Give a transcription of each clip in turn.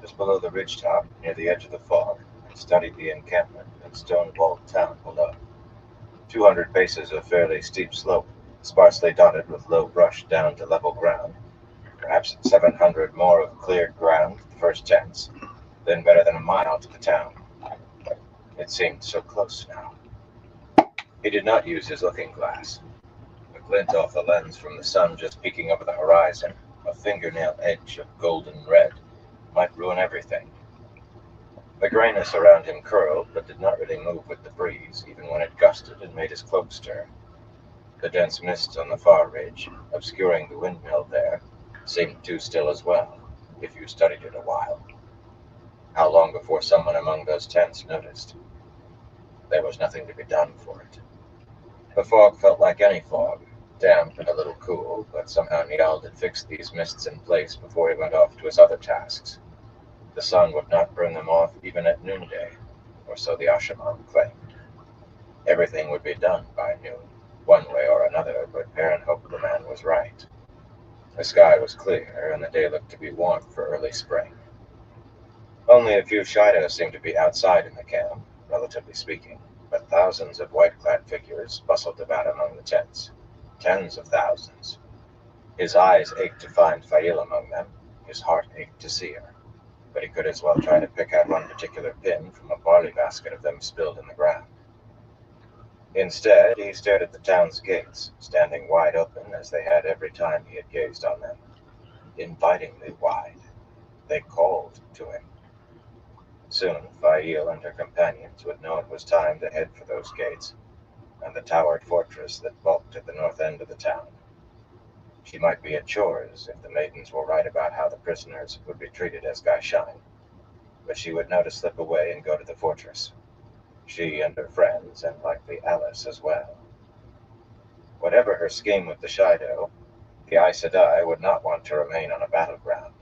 just below the ridgetop, near the edge of the fog, and studied the encampment and stone-walled town below. 200 paces of fairly steep slope, sparsely dotted with low brush down to level ground, perhaps 700 more of cleared ground, the first tents, then better than a mile to the town. It seemed so close now. He did not use his looking glass. A glint off the lens from the sun just peeking over the horizon, a fingernail edge of golden red, might ruin everything. The grayness around him curled, but did not really move with the breeze, even when it gusted and made his cloak stir. The dense mist on the far ridge, obscuring the windmill there, seemed too still as well, if you studied it a while. How long before someone among those tents noticed? There was nothing to be done for it. The fog felt like any fog, damp and a little cool, but somehow Niall had fixed these mists in place before he went off to his other tasks. The sun would not burn them off even at noonday, or so the Ashaman claimed. Everything would be done by noon, one way or another, but Perrin hoped the man was right. The sky was clear, and the day looked to be warm for early spring. Only a few Shido seemed to be outside in the camp, relatively speaking, but thousands of white-clad figures bustled about among the tents. Tens of thousands. His eyes ached to find Fail among them, his heart ached to see her, but he could as well try to pick out one particular pin from a barley basket of them spilled in the ground. Instead, he stared at the town's gates, standing wide open as they had every time he had gazed on them. Invitingly wide. They called to him. Soon, Fail and her companions would know it was time to head for those gates, and the towered fortress that bulked at the north end of the town. She might be at chores if the maidens were right about how the prisoners would be treated as Gaishan, but she would know to slip away and go to the fortress. She and her friends, and likely Alice as well. Whatever her scheme with the Shido, the Aes Sedai would not want to remain on a battleground.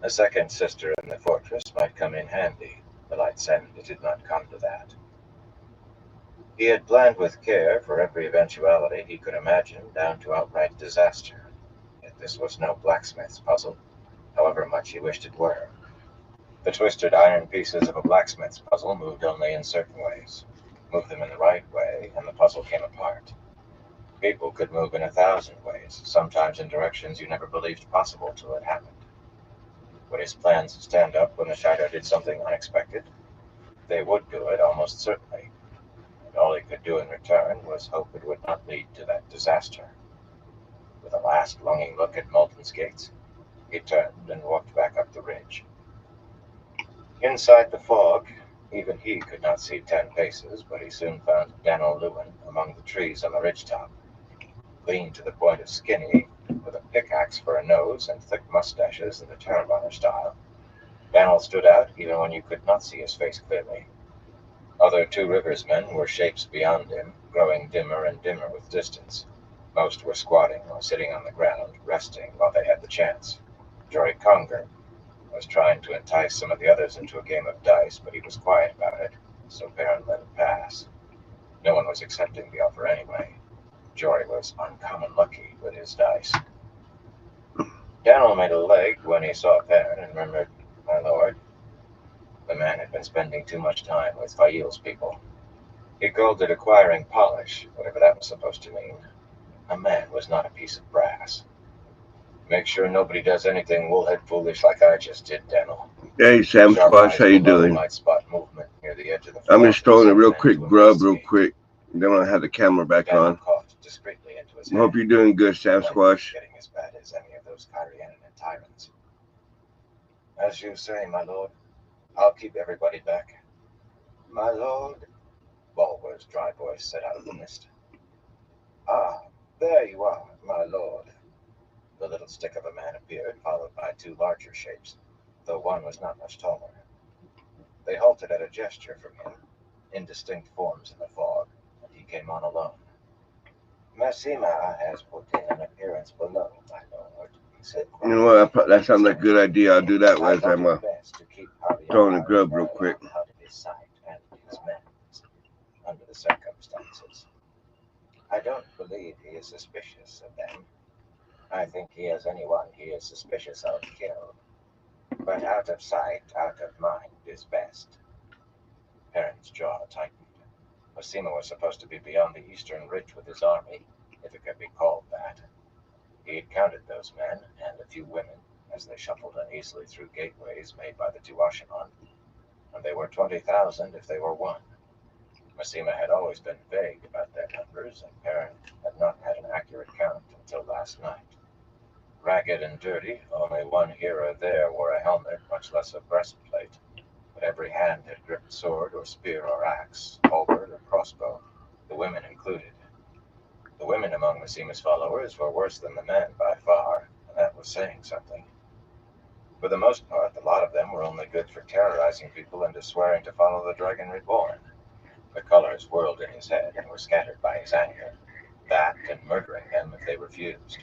A second sister in the fortress might come in handy. The light said it did not come to that. He had planned with care for every eventuality he could imagine, down to outright disaster. Yet this was no blacksmith's puzzle, however much he wished it were. The twisted iron pieces of a blacksmith's puzzle moved only in certain ways. Move them in the right way, and the puzzle came apart. People could move in 1,000 ways, sometimes in directions you never believed possible till it happened. Would his plans stand up when the Shido did something unexpected? They would do it, almost certainly, and all he could do in return was hope it would not lead to that disaster. With a last longing look at Malton's gates, he turned and walked back up the ridge. Inside the fog, even he could not see 10 paces, but he soon found Dan'l Lewin among the trees on the ridgetop. Lean to the point of skinny, with a pickaxe for a nose and thick mustaches in the Terrabonner style, Dan'l stood out even when you could not see his face clearly. Other Two Rivers men were shapes beyond him, growing dimmer and dimmer with distance. Most were squatting or sitting on the ground, resting while they had the chance. Jory Conger was trying to entice some of the others into a game of dice, but he was quiet about it, so Perrin let it pass. No one was accepting the offer anyway. Jory was uncommon lucky with his dice. Dan'l made a leg when he saw Perrin and murmured, "My lord." The man had been spending too much time with Fail's people. He called it acquiring polish, whatever that was supposed to mean. A man was not a piece of brass. Make sure nobody does anything woolhead foolish like I just did, Dan'l. Hey, Sam Sharp Squash, eyes how you below doing? might spot movement near the edge of the I'm fog just and throwing a send real men quick to grub real investigate. quick. Then I'll have the camera back Dan'l on. coughed discreetly into his I hope hand. you're doing good, Sam Life was Squash. getting as bad as any of those Kyrianan tyrants. As you say, my lord, I'll keep everybody back. My lord, Bulwer's dry voice said out of the mist. Ah, there you are, my lord. The little stick of a man appeared, followed by two larger shapes, though one was not much taller. They halted at a gesture from him, indistinct forms in the fog, and he came on alone. Massima has put in an appearance below, my lord, he said You know quietly. what? That sounds like a good idea. I'll do that I as thought I'm it best to keep throwing a Javier grub real quick. out of his sight and his men's, under the circumstances. I don't believe he is suspicious of them. I think he has anyone he is suspicious of killed. but out of sight, out of mind is best. Perrin's jaw tightened. Masima was supposed to be beyond the eastern ridge with his army, if it could be called that. He had counted those men, and a few women, as they shuffled uneasily through gateways made by the Tuashanon, and they were 20,000 if they were one. Masima had always been vague about their numbers, and Perrin had not had an accurate count until last night. Ragged and dirty, only one here or there wore a helmet, much less a breastplate, but every hand had gripped sword or spear or axe, halberd or crossbow, the women included. The women among Masima's followers were worse than the men by far, and that was saying something. For the most part, the lot of them were only good for terrorizing people into swearing to follow the Dragon Reborn. The colors whirled in his head and were scattered by his anger. That and murdering them if they refused.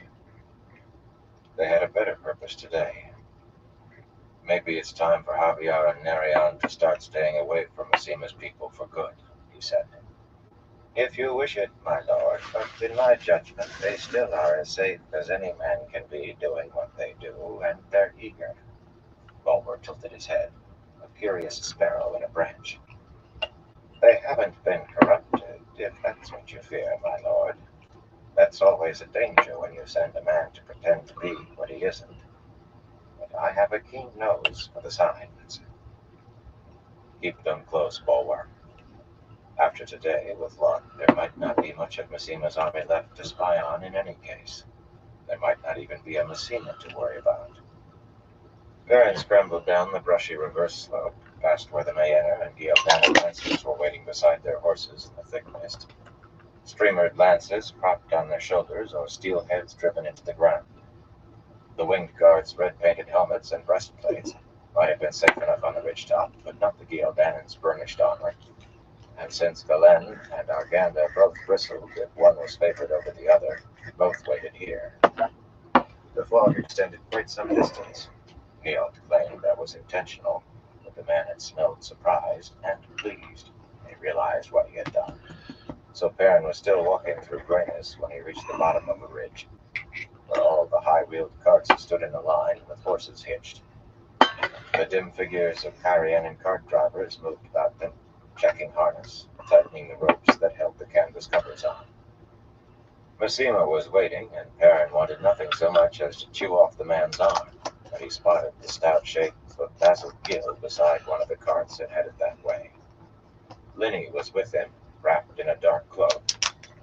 They had a better purpose today. Maybe it's time for Javier and Narion to start staying away from Masima's people for good, he said. If you wish it, my lord, but in my judgment they still are as safe as any man can be doing what they do, and they're eager. Bulwer tilted his head, a curious sparrow in a branch. They haven't been corrupted, if that's what you fear, my lord. That's always a danger when you send a man to pretend to be what he isn't. But I have a keen nose for the signs. Keep them close, Bulwer. After today, with luck, there might not be much of Masima's army left to spy on in any case. There might not even be a Masima to worry about. Perrin scrambled down the brushy reverse slope, past where the Mayenne and Gildana lancers were waiting beside their horses in the thick mist. Streamered lances propped on their shoulders or steel heads driven into the ground. The winged guards' red-painted helmets and breastplates might have been safe enough on the ridgetop, but not the Gildanan's burnished armor. And since Galen and Arganda both bristled if one was favored over the other, both waited here. The fog extended quite some distance. Gale claimed that was intentional, but the man had smelled surprised and pleased. He realized what he had done. So Perrin was still walking through grayness when he reached the bottom of a ridge, where all the high-wheeled carts stood in a line with horses hitched. The dim figures of Carian cart drivers moved about them, checking harness, tightening the ropes that held the canvas covers on. Masima was waiting, and Perrin wanted nothing so much as to chew off the man's arm, but he spotted the stout shape of Basil Gill beside one of the carts and headed that way. Linny was with him, wrapped in a dark cloak,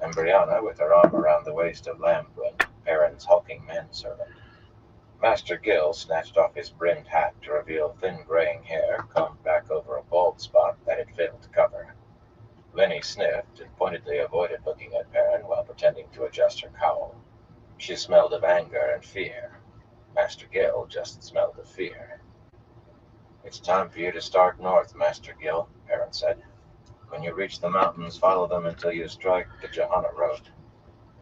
and Brianna with her arm around the waist of Lambwin, Perrin's hulking manservant. Master Gill snatched off his brimmed hat to reveal thin graying hair combed back over a bald spot that it failed to cover. Linny sniffed and pointedly avoided looking at Perrin while pretending to adjust her cowl. She smelled of anger and fear. Master Gill just smelled of fear. It's time for you to start north, Master Gill, Perrin said. When you reach the mountains, follow them until you strike the Johanna road.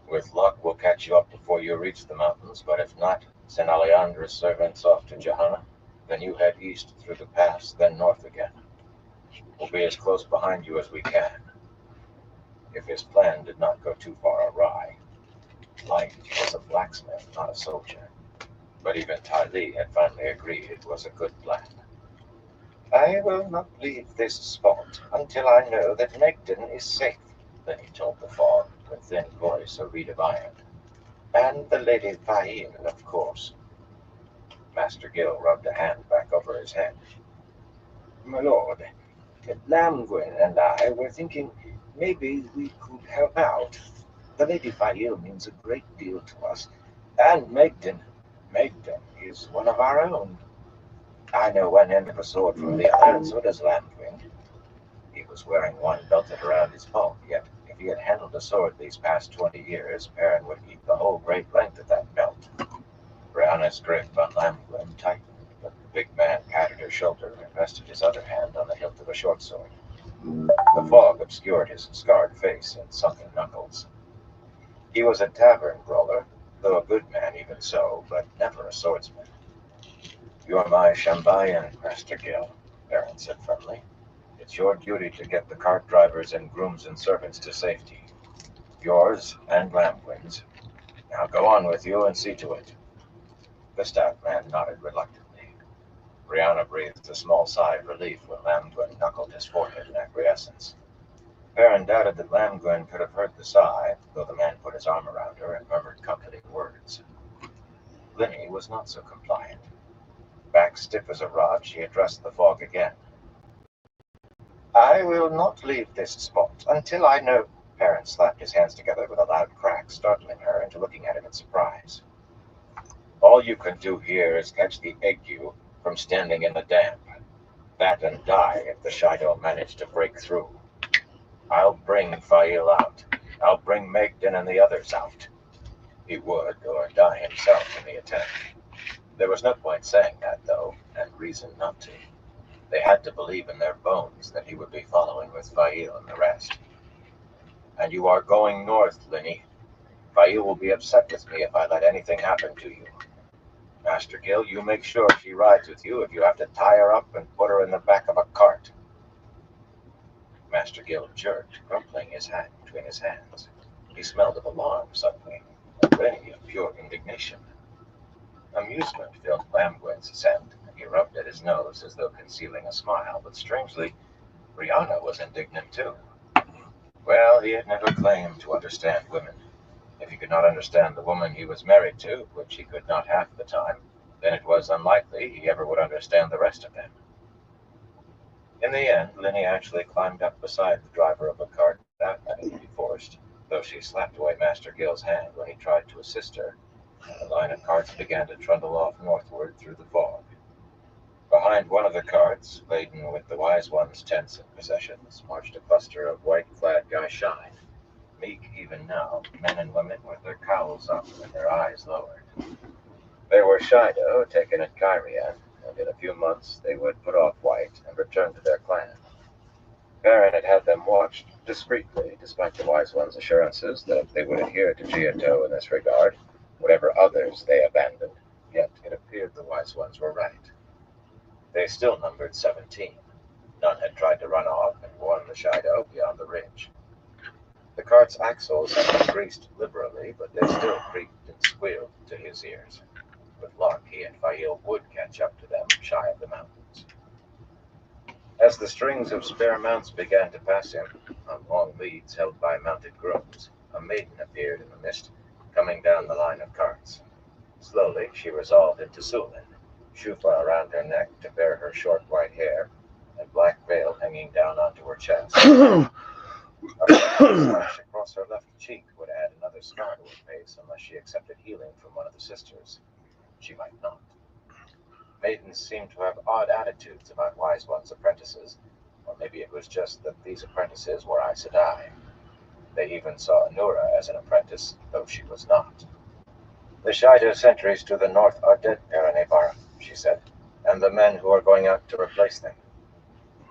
With luck, we'll catch you up before you reach the mountains, but if not, send Aleandra's servants off to Johanna, then you head east through the pass, then north again. We'll be as close behind you as we can. If his plan did not go too far awry. Light was a blacksmith, not a soldier. But even Ty Lee had finally agreed it was a good plan. I will not leave this spot until I know that Megden is safe, then he told the fog, with thin voice a reed of iron. And the Lady Fain, of course. Master Gill rubbed a hand back over his head. My lord, Lamgwin and I were thinking maybe we could help out. The Lady Fail means a great deal to us, and Megden is one of our own. I know one end of a sword from the other, and so does Lamgwin. He was wearing one belted around his bulk, yet if he had handled a sword these past 20 years, Perrin would keep the whole great length of that belt. Brianna's grip on Lamgwin tightened, but the big man patted her shoulder and rested his other hand on the hilt of a short sword. The fog obscured his scarred face and sunken knuckles. He was a tavern brawler, though a good man even so, but never a swordsman. You're my Shambayan, Master Gill, Perrin said firmly. It's your duty to get the cart drivers and grooms and servants to safety. Yours and Lamgwin's. Now go on with you and see to it. The stout man nodded reluctantly. Brianna breathed a small sigh of relief when Lamgwin knuckled his forehead in acquiescence. Perrin doubted that Lamgwin could have heard the sigh, though the man put his arm around her and murmured comforting words. Linny was not so compliant. Back stiff as a rod, she addressed the fog again. I will not leave this spot until I know. Perrin slapped his hands together with a loud crack, startling her into looking at him in surprise. All you can do here is catch the ague from standing in the damp. That and die if the Shido manage to break through. I'll bring Fail out. I'll bring Megden and the others out. He would, or die himself in the attack. There was no point saying that, though, and reason not to. They had to believe in their bones that he would be following with Fail and the rest. And you are going north, Linny. Fail will be upset with me if I let anything happen to you. Master Gill, you make sure she rides with you if you have to tie her up and put her in the back of a cart. Master Gill jerked, crumpling his hat between his hands. He smelled of alarm suddenly, and Linny of pure indignation. Amusement filled Lamgwin's scent, and he rubbed at his nose as though concealing a smile, but strangely, Brianna was indignant too. Well, he had never claimed to understand women. If he could not understand the woman he was married to, which he could not half the time, then it was unlikely he ever would understand the rest of them. In the end, Linny actually climbed up beside the driver of a cart without having to be forced, though she slapped away Master Gill's hand when he tried to assist her, and the line of carts began to trundle off northward through the fog. Behind one of the carts, laden with the Wise One's tents and possessions, marched a cluster of white-clad Gaishai, meek even now, men and women with their cowls up and their eyes lowered. They were Shido, taken at Kyrian, and in a few months they would put off white and return to their clan. Perrin had had them watched discreetly, despite the Wise One's assurances that they would adhere to Giotto in this regard, whatever others they abandoned, yet it appeared the Wise Ones were right. They still numbered 17. None had tried to run off and warn the Shido beyond the ridge. The cart's axles had been greased liberally, but they still creaked and squealed to his ears. With luck, he and Fail would catch up to them shy of the mountains. As the strings of spare mounts began to pass him, on long leads held by mounted grooms, a maiden appeared in the mist, coming down the line of carts. Slowly, she resolved into Sulin, shufa around her neck to bear her short white hair, and black veil hanging down onto her chest. A slash across her left cheek would add another scar to her face unless she accepted healing from one of the sisters. She might not. Maidens seemed to have odd attitudes about Wise One's apprentices, or maybe it was just that these apprentices were Aes Sedai. They even saw Anura as an apprentice, though she was not. The Shido sentries to the north are dead, Paranevar, she said, and the men who are going out to replace them.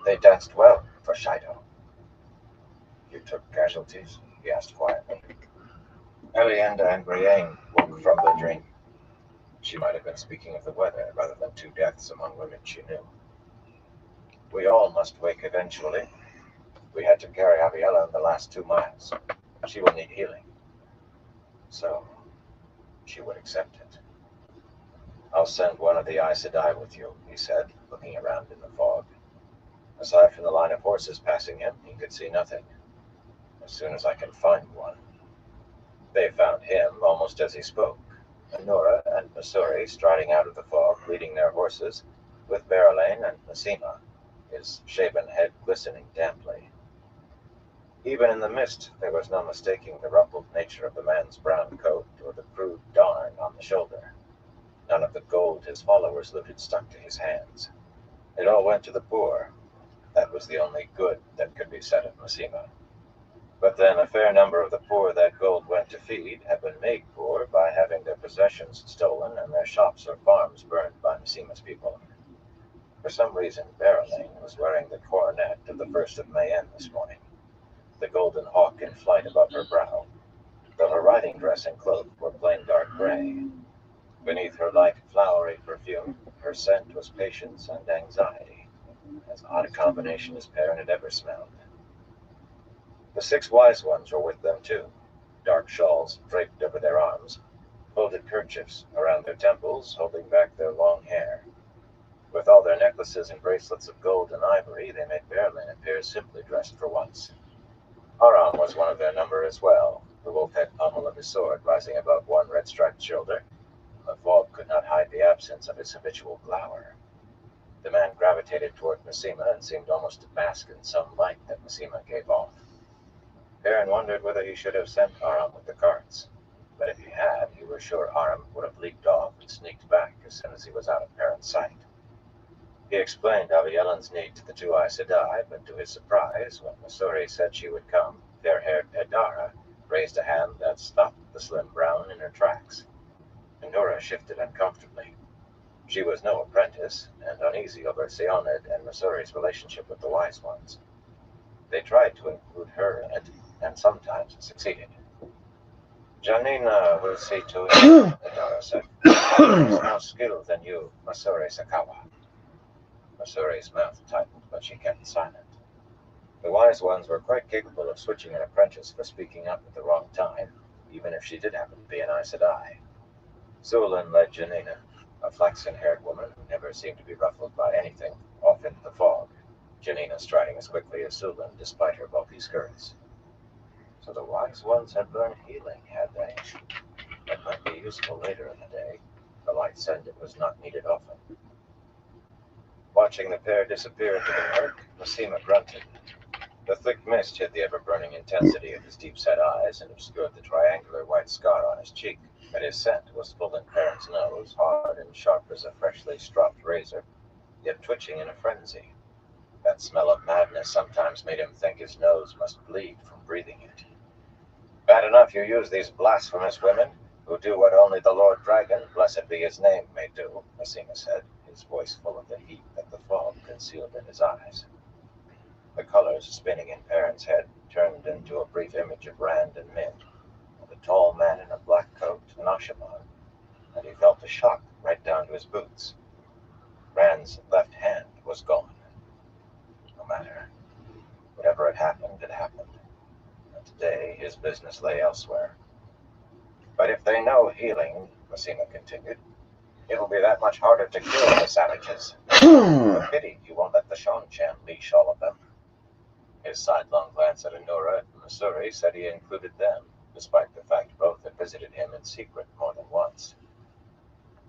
They danced well for Shido. You took casualties? He asked quietly. Elienda and Brienne woke from the dream. She might have been speaking of the weather rather than 2 deaths among women she knew. We all must wake eventually. We had to carry Aviella in the last 2 miles. She will need healing. So, she would accept it. I'll send one of the Aes Sedai with you, he said, looking around in the fog. Aside from the line of horses passing him, he could see nothing. As soon as I can find one. They found him almost as he spoke, Anura and Missouri striding out of the fog, leading their horses, with Berylane and Massima, his shaven head glistening damply. Even in the mist, there was no mistaking the rumpled nature of the man's brown coat or the crude darn on the shoulder. None of the gold his followers looted stuck to his hands. It all went to the poor. That was the only good that could be said of Massima. But then a fair number of the poor that gold went to feed had been made poor by having their possessions stolen and their shops or farms burned by Massima's people. For some reason, Berylane was wearing the coronet of the 1st of Mayenne this morning, the golden hawk in flight above her brow, though her riding dress and cloak were plain dark gray. Beneath her light, flowery perfume, her scent was patience and anxiety, as odd a combination as Perrin had ever smelled. The 6 Wise Ones were with them too, dark shawls draped over their arms, folded kerchiefs around their temples, holding back their long hair. With all their necklaces and bracelets of gold and ivory, they made Berlin appear simply dressed for once. Aram was one of their number as well, the wolf-head pommel of his sword rising above one red-striped shoulder. The fog could not hide the absence of his habitual glower. The man gravitated toward Massima and seemed almost to bask in some light that Massima gave off. Perrin wondered whether he should have sent Aram with the carts, but if he had, he was sure Aram would have leaped off and sneaked back as soon as he was out of Perrin's sight. He explained Aviellan's need to the two Aes Sedai, but to his surprise, when Masuri said she would come, fair-haired Edara raised a hand that stopped the slim brown in her tracks. Nora shifted uncomfortably. She was no apprentice, and uneasy over Seonid and Masuri's relationship with the Wise Ones. They tried to include her in it, and sometimes succeeded. Janina will see to it, Edara said. She is more skilled than you, Masuri Sakawa. Masuri's mouth tightened, but she kept silent. The Wise Ones were quite capable of switching an apprentice for speaking up at the wrong time, even if she did happen to be an Aes Sedai. Sulan led Janina, a flaxen-haired woman who never seemed to be ruffled by anything, off into the fog, Janina striding as quickly as Sulan despite her bulky skirts. So the Wise Ones had learned healing, had they? That might be useful later in the day. The light said it was not needed often. Watching the pair disappear into the murk, Massima grunted. The thick mist hid the ever-burning intensity of his deep-set eyes and obscured the triangular white scar on his cheek, but his scent was full in Perrin's nose, hard and sharp as a freshly stropped razor, yet twitching in a frenzy. That smell of madness sometimes made him think his nose must bleed from breathing it. Bad enough you use these blasphemous women, who do what only the Lord Dragon, blessed be his name, may do, Massima said, his voice full of the heat that the fog concealed in his eyes. The colors spinning in Perrin's head turned into a brief image of Rand and Min, of a tall man in a black coat and Ashaman, and he felt a shock right down to his boots. Rand's left hand was gone. No matter. Whatever had happened, it happened. And today his business lay elsewhere. But if they know healing, Massima continued, it'll be that much harder to kill the savages. A pity you won't let the Shanchan leash all of them. His sidelong glance at Anura and Masuri said he included them, despite the fact both had visited him in secret more than once.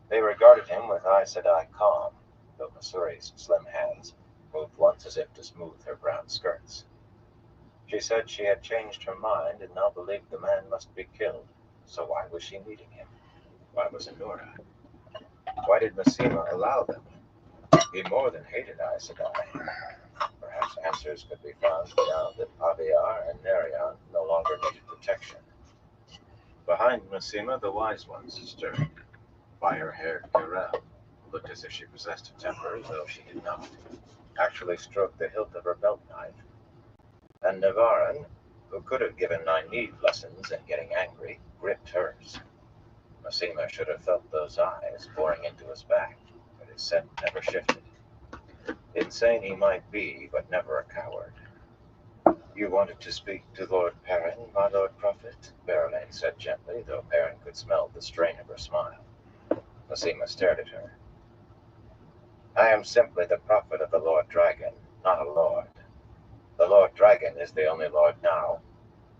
They regarded him with Aes Sedai calm, though Masuri's slim hands moved once as if to smooth her brown skirts. She said she had changed her mind and now believed the man must be killed, so why was she meeting him? Why was Anura? Why did Massima allow them? He more than hated Aes Sedai. Perhaps answers could be found now that Aviar and Nerion no longer needed protection. Behind Massima, the Wise Ones stirred. Fire-haired Kirel, who looked as if she possessed a temper, though she did not, actually stroked the hilt of her belt knife. And Navarin, who could have given Nynaeve lessons in getting angry, gripped hers. Massima should have felt those eyes boring into his back, but his scent never shifted. Insane he might be, but never a coward. You wanted to speak to Lord Perrin, my Lord Prophet? Berelaine said gently, though Perrin could smell the strain of her smile. Massima stared at her. I am simply the prophet of the Lord Dragon, not a lord. The Lord Dragon is the only lord now.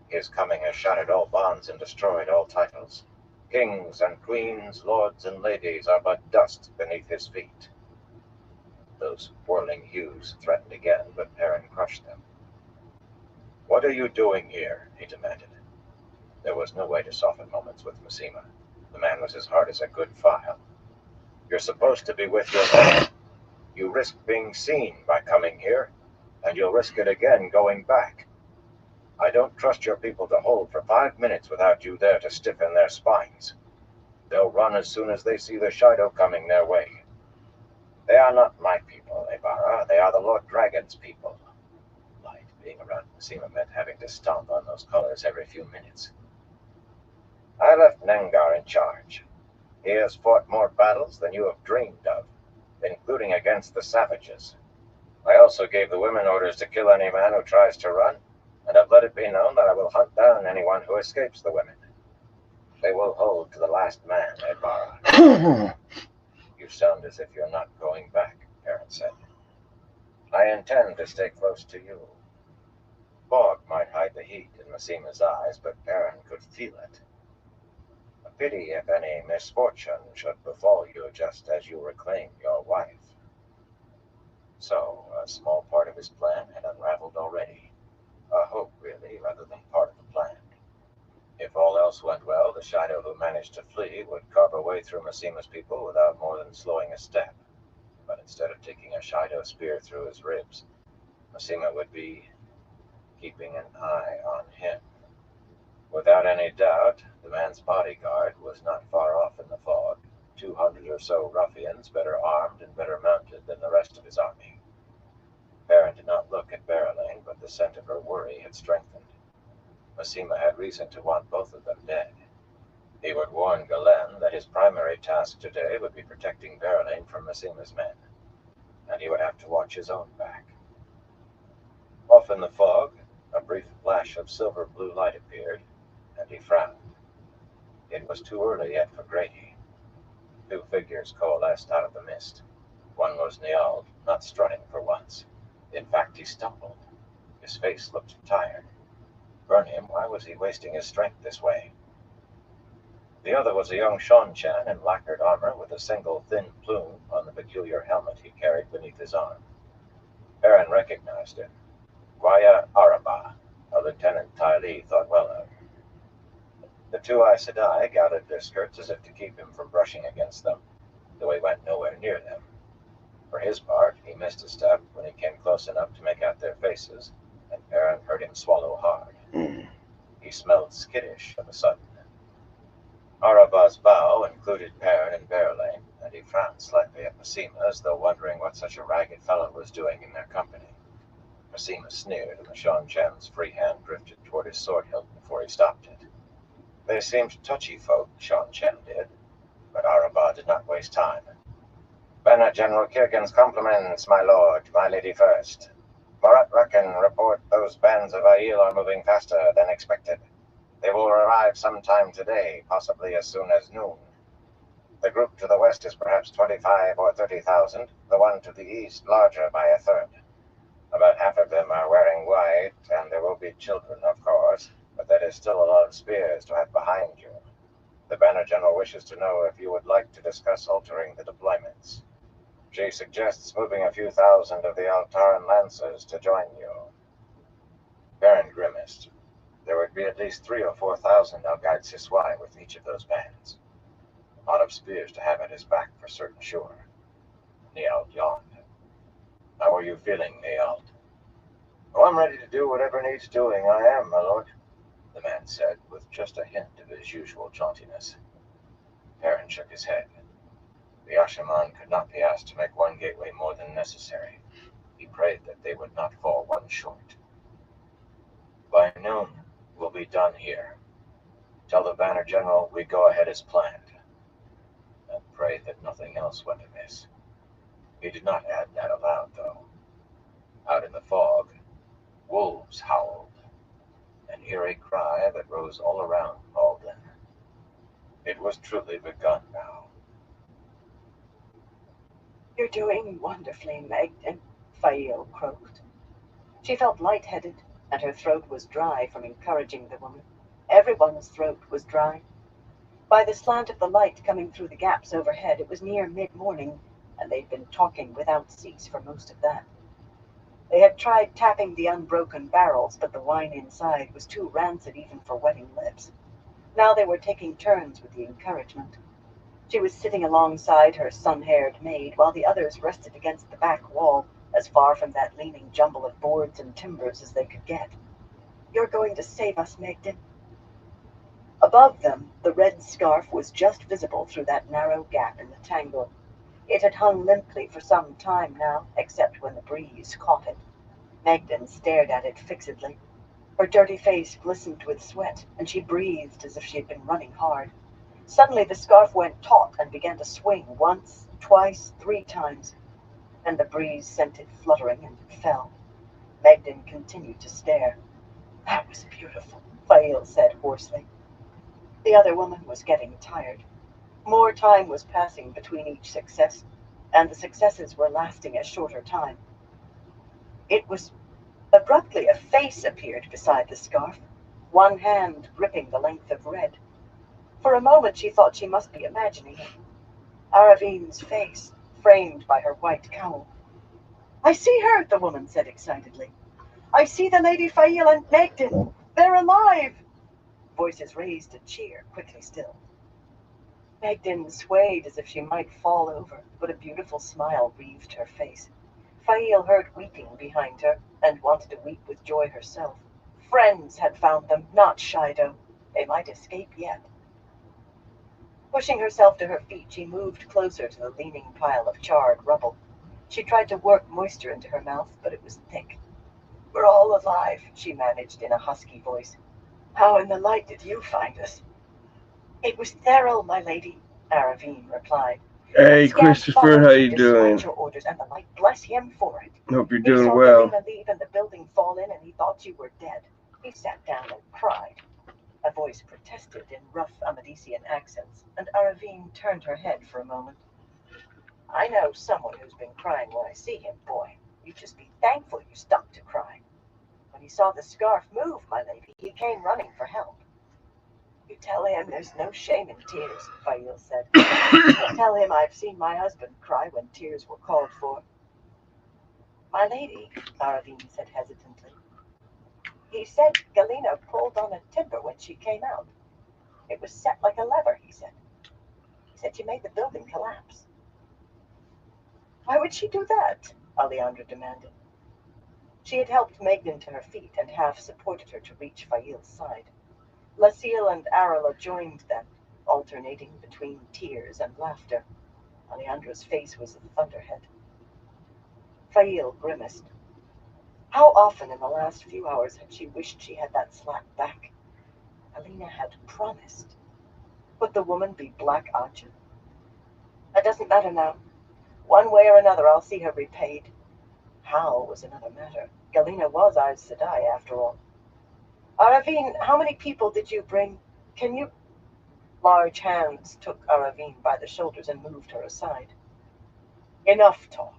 His coming has shattered all bonds and destroyed all titles. Kings and queens, lords and ladies are but dust beneath his feet. Those whirling hues threatened again, but Perrin crushed them. What are you doing here? He demanded. There was no way to soften moments with Massima. The man was as hard as a good file. You're supposed to be with your men. You risk being seen by coming here, and you'll risk it again going back. I don't trust your people to hold for 5 minutes without you there to stiffen their spines. They'll run as soon as they see the Shido coming their way. They are not my people, Ebara. They are the Lord Dragon's people. Light being around Massima meant having to stomp on those colors every few minutes. I left Nengar in charge. He has fought more battles than you have dreamed of, including against the savages. I also gave the women orders to kill any man who tries to run, and have let it be known that I will hunt down anyone who escapes the women. They will hold to the last man, Ebara. You sound as if you're not going back, Perrin said. I intend to stay close to you. Fog might hide the heat in Massima's eyes, but Perrin could feel it. A pity if any misfortune should befall you just as you reclaim your wife. So, a small part of his plan had unraveled already. A hope, really, rather than part of the plan. If all else went well, the Shido who managed to flee would carve a way through Massima's people without more than slowing a step. But instead of taking a Shido spear through his ribs, Massima would be keeping an eye on him. Without any doubt, the man's bodyguard was not far off in the fog, 200 or so ruffians better armed and better mounted than the rest of his army. Perrin did not look at Berylane, but the scent of her worry had strengthened. Massima had reason to want both of them dead. He would warn Galen that his primary task today would be protecting Berylane from Massima's men, and he would have to watch his own back. Off in the fog, a brief flash of silver-blue light appeared, and he frowned. It was too early yet for Grady. Two figures coalesced out of the mist. One was Niald, not strutting for once. In fact, he stumbled. His face looked tired. Burn him, why was he wasting his strength this way? The other was a young Sean-Chan in lacquered armor with a single thin plume on the peculiar helmet he carried beneath his arm. Perrin recognized him. Guaya Araba, a Lieutenant Tylee thought well of. The two Aes Sedai gathered their skirts as if to keep him from brushing against them, though he went nowhere near them. For his part, he missed a step when he came close enough to make out their faces, and Perrin heard him swallow hard. He smelled skittish of a sudden. Araba's bow included Perrin and Berylane, and he frowned slightly at Massima as though wondering what such a ragged fellow was doing in their company. Massima sneered, and the Sean-Chan's free hand drifted toward his sword hilt before he stopped it. They seemed touchy folk, Sean-Chan did, but Araba did not waste time. Banner General Kirgan's compliments, my lord, my lady first. Marat Rakan report those bands of Aiel are moving faster than expected. They will arrive sometime today, possibly as soon as noon. The group to the west is perhaps 25 or 30,000, the one to the east larger by a third. About half of them are wearing white, and there will be children, of course, but that is still a lot of spears to have behind you. The Banner General wishes to know if you would like to discuss altering the deployments. She suggests moving a few thousand of the Altaran Lancers to join you. Perrin grimaced. There would be at least 3,000 or 4,000 Algaid Siswai with each of those bands. A lot of spears to have at his back for certain sure. Niald yawned. How are you feeling, Niald? Oh, I'm ready to do whatever needs doing, I am, my lord, the man said, with just a hint of his usual jauntiness. Perrin shook his head. The Ashaman could not be asked to make one gateway more than necessary. He prayed that they would not fall one short. By noon, we'll be done here. Tell the Banner General we go ahead as planned. And pray that nothing else went amiss. He did not add that aloud, though. Out in the fog, wolves howled, an eerie cry that rose all around Malden. It was truly begun now. You're doing wonderfully, Megden, Fael croaked. She felt lightheaded, and her throat was dry from encouraging the woman. Everyone's throat was dry. By the slant of the light coming through the gaps overhead, it was near mid-morning, and they'd been talking without cease for most of that. They had tried tapping the unbroken barrels, but the wine inside was too rancid even for wetting lips. Now they were taking turns with the encouragement. She was sitting alongside her sun-haired maid, while the others rested against the back wall, as far from that leaning jumble of boards and timbers as they could get. You're going to save us, Megden. Above them, the red scarf was just visible through that narrow gap in the tangle. It had hung limply for some time now, except when the breeze caught it. Megden stared at it fixedly. Her dirty face glistened with sweat, and she breathed as if she had been running hard. Suddenly the scarf went taut and began to swing once, twice, 3 times. Then the breeze sent it fluttering and it fell. Megden continued to stare. That was beautiful, Fael said hoarsely. The other woman was getting tired. More time was passing between each success. and the successes were lasting a shorter time. It was abruptly a face appeared beside the scarf, one hand gripping the length of red. For a moment she thought she must be imagining it. Aravine's face, framed by her white cowl. "I see her," the woman said excitedly. "I see the Lady Fail and Megden. They're alive!" Voices raised a cheer, quickly stilled. Megden swayed as if she might fall over, but a beautiful smile wreathed her face. Fail heard weeping behind her, and wanted to weep with joy herself. Friends had found them, not Shido. They might escape yet. Pushing herself to her feet, she moved closer to the leaning pile of charred rubble. She tried to work moisture into her mouth, but it was thick. "We're all alive," she managed in a husky voice. "How in the light did you find us?" "It was Therill, my lady," Aravine replied. Hey, "Scamp Christopher, followed how you you despite doing? your orders, and the light bless him for it. Hope you're He doing saw well. Galena leave and the building fall in, and he thought you were dead. He sat down and cried." A voice protested in rough Amadisian accents, and Aravine turned her head for a moment. "I know someone who's been crying when I see him, boy. You just be thankful you stopped to cry. When he saw the scarf move, my lady, he came running for help." "You tell him there's no shame in tears," Fail said. "Tell him I've seen my husband cry when tears were called for." "My lady," Aravine said hesitantly. "He said Galena pulled on a timber when she came out. It was set like a lever, he said. He said you made the building collapse." "Why would she do that?" Alejandra demanded. She had helped Megden to her feet and half supported her to reach Fail's side. Lasil and Arala joined them, alternating between tears and laughter. Alejandra's face was a thunderhead. Fail grimaced. How often in the last few hours had she wished she had that slap back? Alina had promised. Would the woman be Black Ajah? "That doesn't matter now. One way or another I'll see her repaid." How was another matter. Galena was Aes Sedai, after all. "Aravine, how many people did you bring? Can you—" Large hands took Aravine by the shoulders and moved her aside. "Enough talk."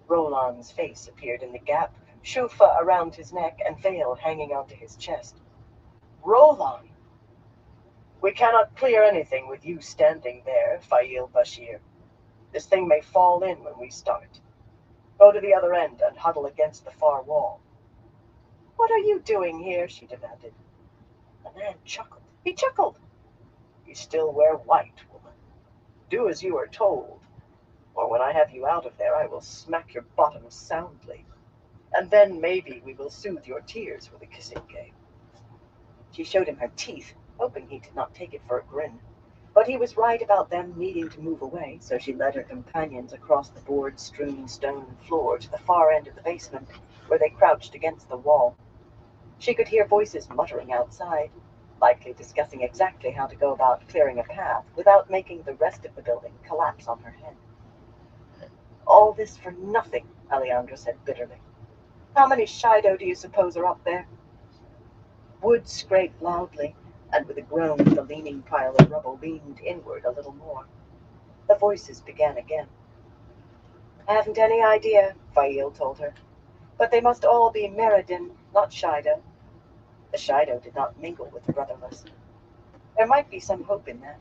Roland's face appeared in the gap, Shufa around his neck and veil hanging onto his chest. "Roland! We cannot clear anything with you standing there, Fail Bashir. This thing may fall in when we start. Go to the other end and huddle against the far wall." "What are you doing here?" she demanded. The man chuckled. He chuckled. "You still wear white, woman. Do as you are told, or when I have you out of there I will smack your bottom soundly. And then maybe we will soothe your tears with a kissing game." She showed him her teeth, hoping he did not take it for a grin. But he was right about them needing to move away, so she led her companions across the board-strewn stone floor to the far end of the basement, where they crouched against the wall. She could hear voices muttering outside, likely discussing exactly how to go about clearing a path without making the rest of the building collapse on her head. "All this for nothing," Alejandra said bitterly. "How many Shido do you suppose are up there?" Wood scraped loudly, and with a groan the leaning pile of rubble leaned inward a little more. The voices began again. "I haven't any idea," Fail told her. "But they must all be Meriden, not Shido." The Shido did not mingle with the brotherless. There might be some hope in that.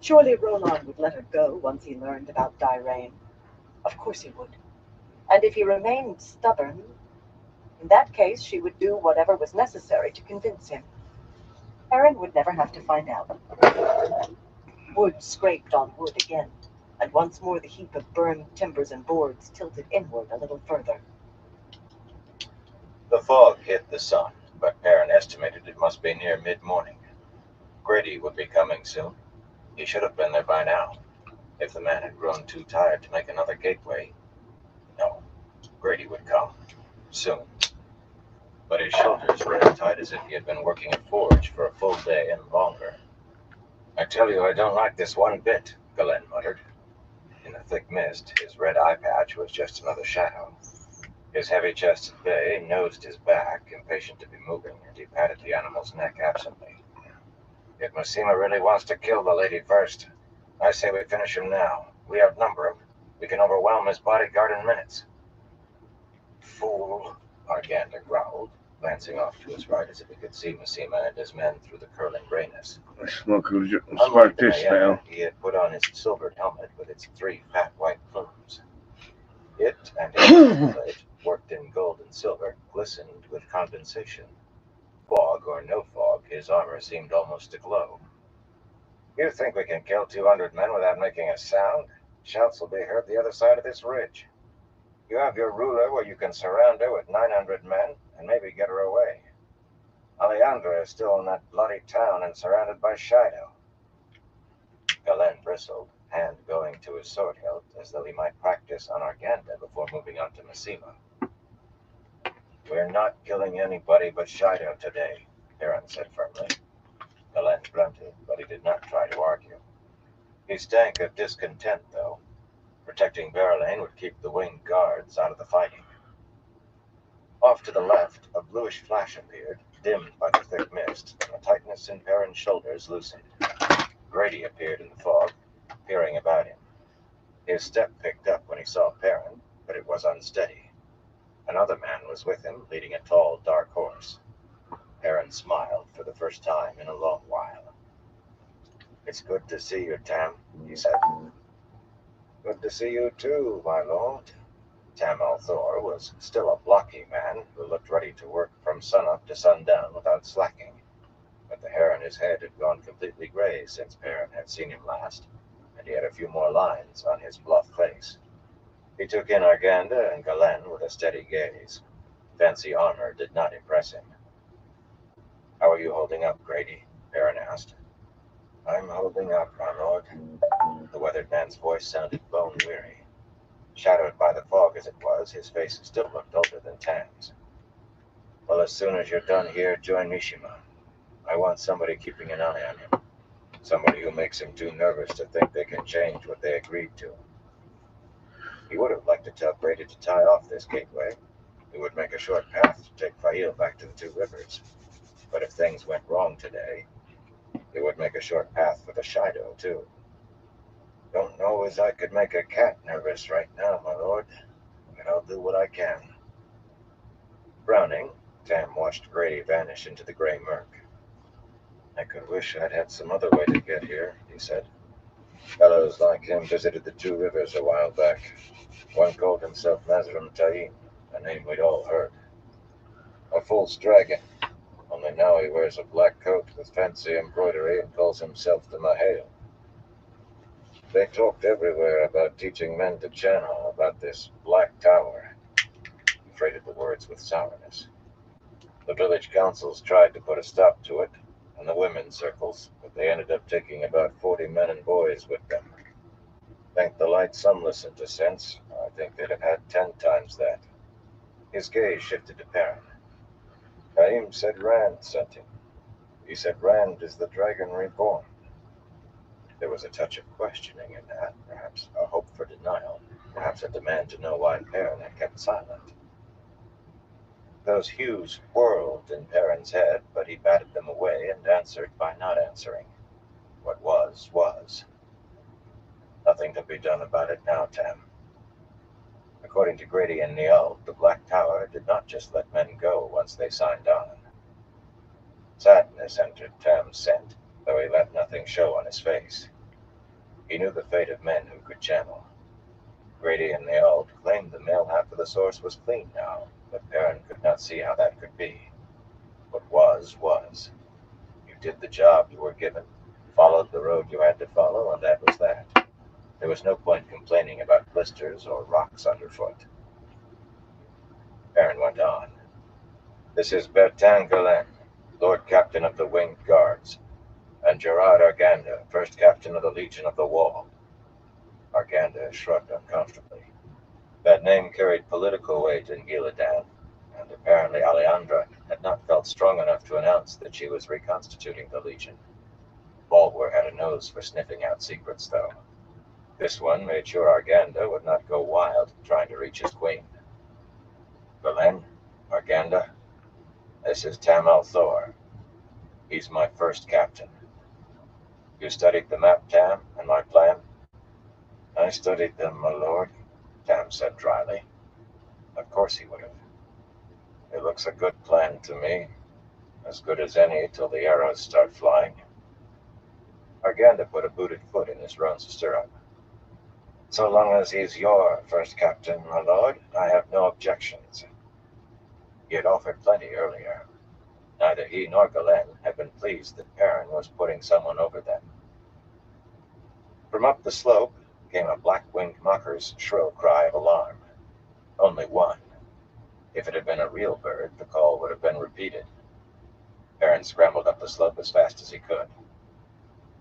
Surely Roland would let her go once he learned about Dyrain. Of course he would. And if he remained stubborn, in that case she would do whatever was necessary to convince him. Aaron would never have to find out. Wood scraped on wood again, and once more the heap of burned timbers and boards tilted inward a little further. The fog hid the sun, but Perrin estimated it must be near mid-morning. Grady would be coming soon. He should have been there by now, if the man had grown too tired to make another gateway. No, Grady would come. Soon. But his shoulders were as tight as if he had been working a forge for a full day and longer. "I tell you I don't like this one bit," Galen muttered. In the thick mist, his red eye patch was just another shadow. His heavy-chested bay nosed his back, impatient to be moving, and he patted the animal's neck absently. "If Massima really wants to kill the lady first, I say we finish him now, We outnumber him. We can overwhelm his bodyguard in minutes. Fool, Arganda growled, glancing off to his right as if he could see Messima and his men through the curling grayness. Smoke Unlike the this Mayana, now. he had put on his silvered helmet with its 3 fat white plumes. It and his plate, worked in gold and silver, glistened with condensation. Fog or no fog, his armor seemed almost to glow. You think we can kill 200 men without making a sound? Shouts will be heard the other side of this ridge. You have your ruler where you can surround her with 900 men and maybe get her away. Alejandra is still in that bloody town and surrounded by Shido. Galen bristled, hand going to his sword hilt as though he might practice on Arganda before moving on to Messima. We're not killing anybody but Shido today, Perrin said firmly. Galen grunted, but he did not try to argue. He stank of discontent, though. Protecting Berylane would keep the winged guards out of the fighting. Off to the left, a bluish flash appeared, dimmed by the thick mist, and the tightness in Perrin's shoulders loosened. Grady appeared in the fog, peering about him. His step picked up when he saw Perrin, but it was unsteady. Another man was with him, leading a tall, dark horse. Perrin smiled for the first time in a long while. It's good to see you, Tam, he said. Good to see you too, my lord. Tam Althor was still a blocky man who looked ready to work from sunup to sundown without slacking. But the hair on his head had gone completely gray since Perrin had seen him last, and he had a few more lines on his bluff face. He took in Arganda and Galen with a steady gaze. Fancy armor did not impress him. How are you holding up, Grady? Perrin asked. I'm holding up, my lord. The weathered man's voice sounded bone-weary. Shadowed by the fog as it was, his face still looked older than Tam's. Well, as soon as you're done here, join Mishima. I want somebody keeping an eye on him. Somebody who makes him too nervous to think they can change what they agreed to. He would have liked to tell Grady to tie off this gateway. It would make a short path to take Fail back to the 2 rivers. But if things went wrong today, it would make a short path for the Shido, too. Don't know as I could make a cat nervous right now, my lord, but I'll do what I can. Frowning, Tam watched Grady vanish into the gray murk. I could wish I'd had some other way to get here, he said. Fellows like him visited the 2 rivers a while back. One called himself Nazram Taim, a name we'd all heard. A false dragon, only now he wears a black coat with fancy embroidery and calls himself the Mahale. They talked everywhere about teaching men to channel, about this black tower. He freighted the words with sourness. The village councils tried to put a stop to it, and the women's circles, but they ended up taking about 40 men and boys with them. Thank the light some listened to sense. I think they'd have had 10 times that. His gaze shifted to Perrin. Taim said Rand sent him. He said Rand is the dragon reborn. There was a touch of questioning in that, perhaps a hope for denial, perhaps a demand to know why Perrin had kept silent. Those hues whirled in Perrin's head, but he batted them away and answered by not answering. What was, was. Nothing to be done about it now, Tam. According to Grady and Niall, the Black Tower did not just let men go once they signed on. Sadness entered Tam's scent, though he let nothing show on his face. He knew the fate of men who could channel. Grady and Niall claimed the male half of the source was clean now, but Perrin could not see how that could be. What was, was. You did the job you were given, followed the road you had to follow, and that was that. There was no point complaining about blisters or rocks underfoot. Perrin went on. This is Bertin Galen, Lord Captain of the Winged Guards, and Gerard Arganda, First Captain of the Legion of the Wall. Arganda shrugged uncomfortably. That name carried political weight in Gillidan, and apparently Alejandra had not felt strong enough to announce that she was reconstituting the Legion. Bulwer had a nose for sniffing out secrets, though. This one made sure Arganda would not go wild trying to reach his queen. Belen, Arganda, this is Tam Althor. He's my first captain. You studied the map, Tam, and my plan? I I studied them, my lord, Tam said dryly. Of course he would have. It looks a good plan to me, as good as any till the arrows start flying. Arganda put a booted foot in his roan's stirrup. So long as he's your first captain, my lord, I have no objections. He had offered plenty earlier. Neither he nor Galen had been pleased that Perrin was putting someone over them. From up the slope came a black-winged mocker's shrill cry of alarm. Only one. If it had been a real bird, the call would have been repeated. Perrin scrambled up the slope as fast as he could.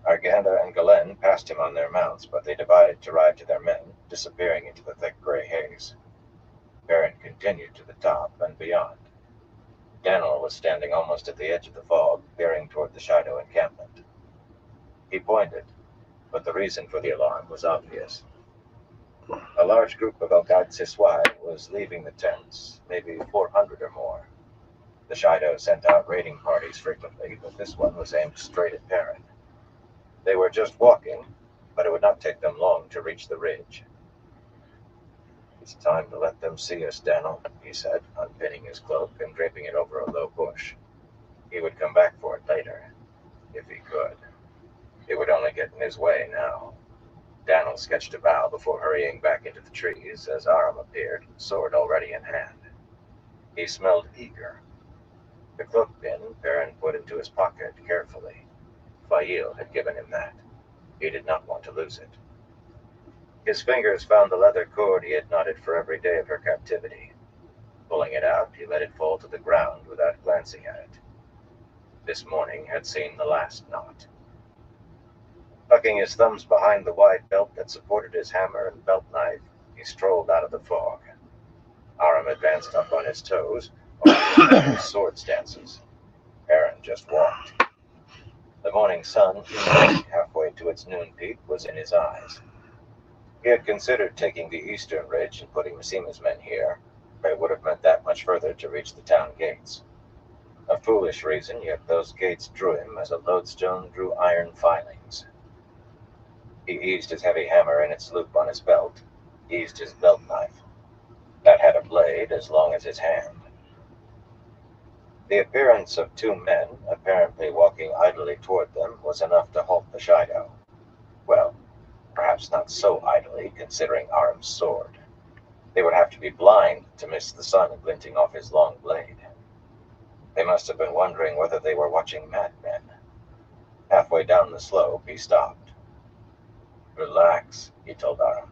Arganda and Galen passed him on their mounts, but they divided to ride to their men, disappearing into the thick gray haze. Perrin continued to the top and beyond. Daniel was standing almost at the edge of the fog, peering toward the Shido encampment. He pointed, but the reason for the alarm was obvious. A large group of Elgad Siswai was leaving the tents, maybe 400 or more. The Shido sent out raiding parties frequently, but this one was aimed straight at Perrin. They were just walking, but it would not take them long to reach the ridge. It's time to let them see us, Daniel, he said, unpinning his cloak and draping it over a low bush. He would come back for it later, if he could. It would only get in his way now. Daniel sketched a bow before hurrying back into the trees as Aram appeared, sword already in hand. He smelled eager. The cloak pin Perrin put into his pocket carefully. Fail had given him that. He did not want to lose it. His fingers found the leather cord he had knotted for every day of her captivity. Pulling it out, he let it fall to the ground without glancing at it. This morning had seen the last knot. Tucking his thumbs behind the wide belt that supported his hammer and belt knife, he strolled out of the fog. Aram advanced up on his toes, while his sword stances. Perrin just walked. The morning sun, halfway to its noon peak, was in his eyes. He had considered taking the eastern ridge and putting Massima's men here, but it would have meant that much further to reach the town gates. A foolish reason, yet those gates drew him as a lodestone drew iron filings. He eased his heavy hammer in its loop on his belt, eased his belt knife. That had a blade as long as his hand. The appearance of two men, apparently walking idly toward them, was enough to halt the Shido. Well, perhaps not so idly, considering Aram's sword. They would have to be blind to miss the sun glinting off his long blade. They must have been wondering whether they were watching madmen. Halfway down the slope, he stopped. Relax, he told Aram.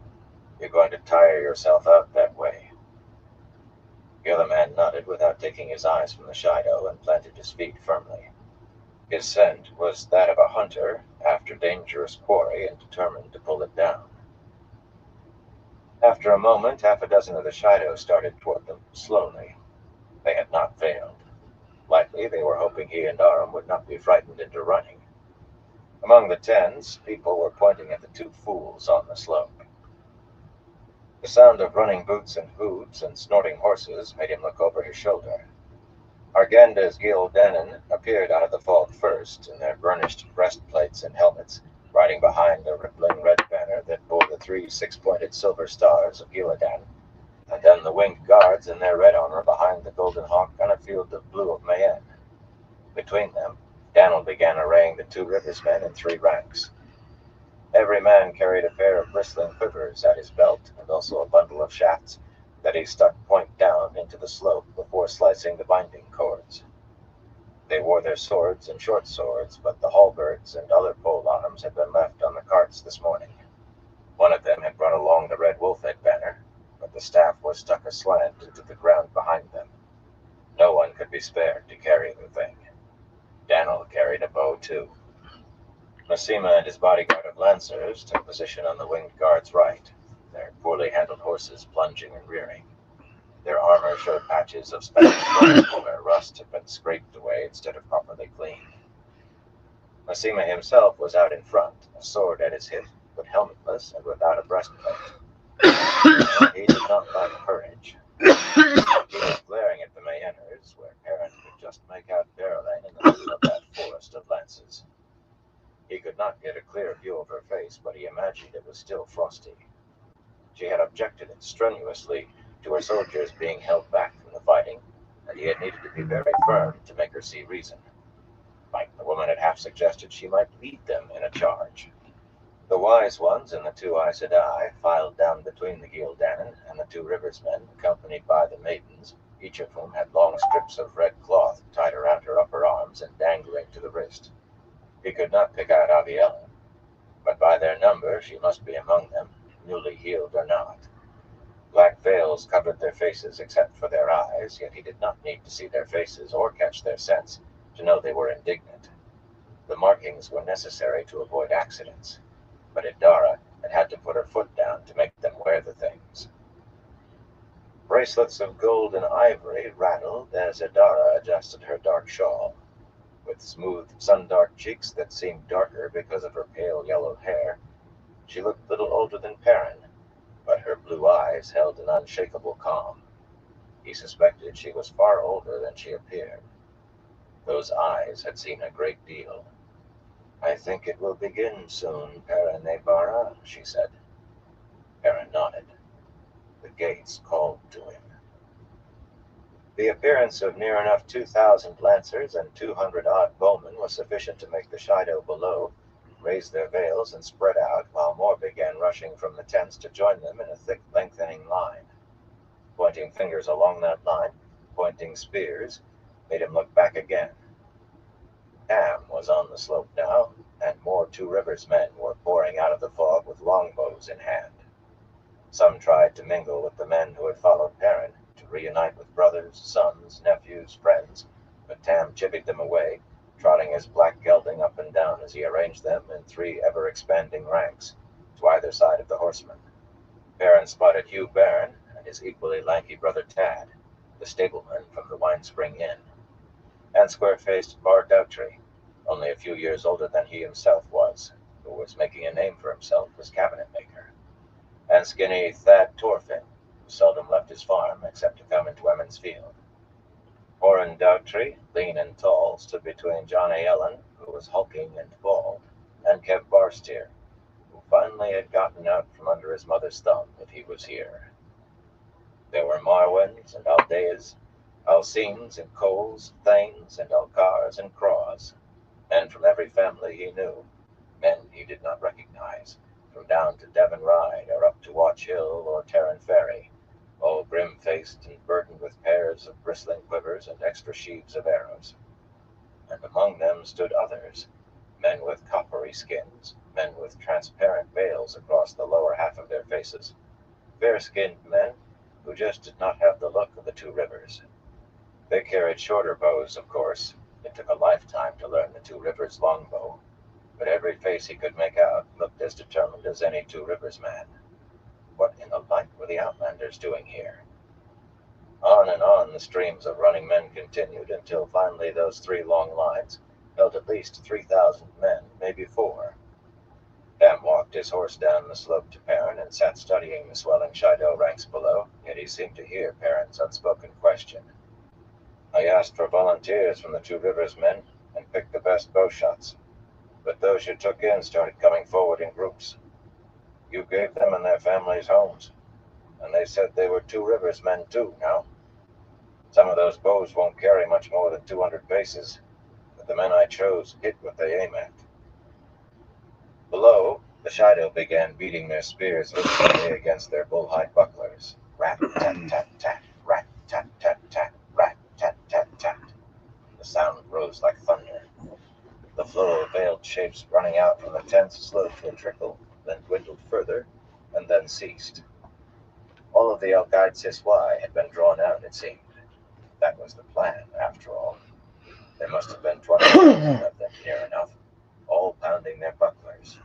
You're going to tire yourself out that way. The other man nodded without taking his eyes from the Shido and planted his feet firmly. His scent was that of a hunter after dangerous quarry and determined to pull it down. After a moment, half a dozen of the Shido started toward them, slowly. They had not failed. Likely they were hoping he and Aram would not be frightened into running. Among the tens, people were pointing at the two fools on the slope. The sound of running boots and hooves and snorting horses made him look over his shoulder. Arganda's Gildanon appeared out of the fog first, in their burnished breastplates and helmets, riding behind a rippling red banner that bore the 3 six-pointed silver stars of Gildan, and then the winged guards in their red armor behind the golden hawk on a field of blue of Mayenne. Between them, Daniel began arraying the 2 rivers men in 3 ranks. Every man carried a pair of bristling quivers at his belt, and also a bundle of shafts that he stuck point down into the slope before slicing the binding cords. They wore their swords and short swords, but the halberds and other pole arms had been left on the carts this morning. One of them had run along the red wolf-head banner, but the staff was stuck aslant into the ground behind them. No one could be spared to carry the thing. Daniel carried a bow too. Massima and his bodyguard of lancers took position on the winged guard's right, their poorly handled horses plunging and rearing. Their armor showed patches of Spanish blood where rust had been scraped away instead of properly cleaned. Massima himself was out in front, a sword at his hip, but helmetless and without a breastplate. He did not lack courage. He was glaring at the Mayenners, where Perrin could just make out Berylane in the middle of that forest of lances. He could not get a clear view of her face, but he imagined it was still frosty. She had objected strenuously to her soldiers being held back from the fighting, and he had needed to be very firm to make her see reason. The woman had half suggested she might lead them in a charge. The wise ones and the two Aes Sedai filed down between the Gildanon and the two Rivers men, accompanied by the maidens, each of whom had long strips of red cloth tied around her upper arms and dangling to the wrist. He could not pick out Aviella, but by their number she must be among them, newly healed or not. Black veils covered their faces except for their eyes, yet he did not need to see their faces or catch their scents to know they were indignant. The markings were necessary to avoid accidents, but Idara had to put her foot down to make them wear the things. Bracelets of gold and ivory rattled as Idara adjusted her dark shawl. With smooth, sun-dark cheeks that seemed darker because of her pale yellow hair, she looked little older than Perrin, but her blue eyes held an unshakable calm. He suspected she was far older than she appeared. Those eyes had seen a great deal. "I think it will begin soon, Perrin Neybara," she said. Perrin nodded. The gates called to him. The appearance of near enough 2,000 lancers and 200-odd bowmen was sufficient to make the Shido below raise their veils and spread out, while more began rushing from the tents to join them in a thick, lengthening line. Pointing fingers along that line, pointing spears, made him look back again. Tam was on the slope now, and more Two Rivers men were pouring out of the fog with longbows in hand. Some tried to mingle with the men who had followed Perrin, to reunite with brothers, sons, nephews, friends, but Tam chivied them away, trotting his black gelding up and down as he arranged them in 3 ever-expanding ranks, to either side of the horsemen. Perrin spotted Hugh Barron and his equally lanky brother Tad, the stableman from the Wine Spring Inn, and square-faced Bar Doughtry, only a few years older than he himself was, who was making a name for himself as cabinet-maker, and skinny Thad Torfin, who seldom left his farm except to come into Emond's Field. Oren Doughtry, lean and tall, stood between John A. Ellen, who was hulking and bald, and Kev Barsteer, who finally had gotten out from under his mother's thumb if he was here. There were Marwins and Aldeas, Alcenes and Coles, Thanes and Alcars and Craws, men from every family he knew, men he did not recognize, from down to Devon Ride or up to Watch Hill or Terran Ferry, all grim-faced and burdened with pairs of bristling quivers and extra sheaves of arrows. And among them stood others, men with coppery skins, men with transparent veils across the lower half of their faces, fair-skinned men who just did not have the look of the Two Rivers. They carried shorter bows, of course. It took a lifetime to learn the Two Rivers longbow, but every face he could make out looked as determined as any Two Rivers man. What in the light were the Outlanders doing here? On and on the streams of running men continued until finally those 3 long lines held at least 3,000 men, maybe 4. Tam walked his horse down the slope to Perrin and sat studying the swelling Shido ranks below, yet he seemed to hear Perrin's unspoken question. "I asked for volunteers from the Two Rivers men and picked the best bow shots, but those you took in started coming forward in groups. You gave them and their families homes, and they said they were Two Rivers men too now. Some of those bows won't carry much more than 200 paces, but the men I chose hit what they aim at." Below, the Shido began beating their spears rhythmically against their bull-hide bucklers. Rat-tat-tat-tat, rat-tat-tat-tat, rat-tat-tat-tat. The sound rose like thunder. The flow of veiled shapes running out from the tents slowed to a trickle, then dwindled further, and then ceased. All of the Algaid Siswai had been drawn out, it seemed. That was the plan, after all. There must have been 20 of them near enough, all pounding their bucklers.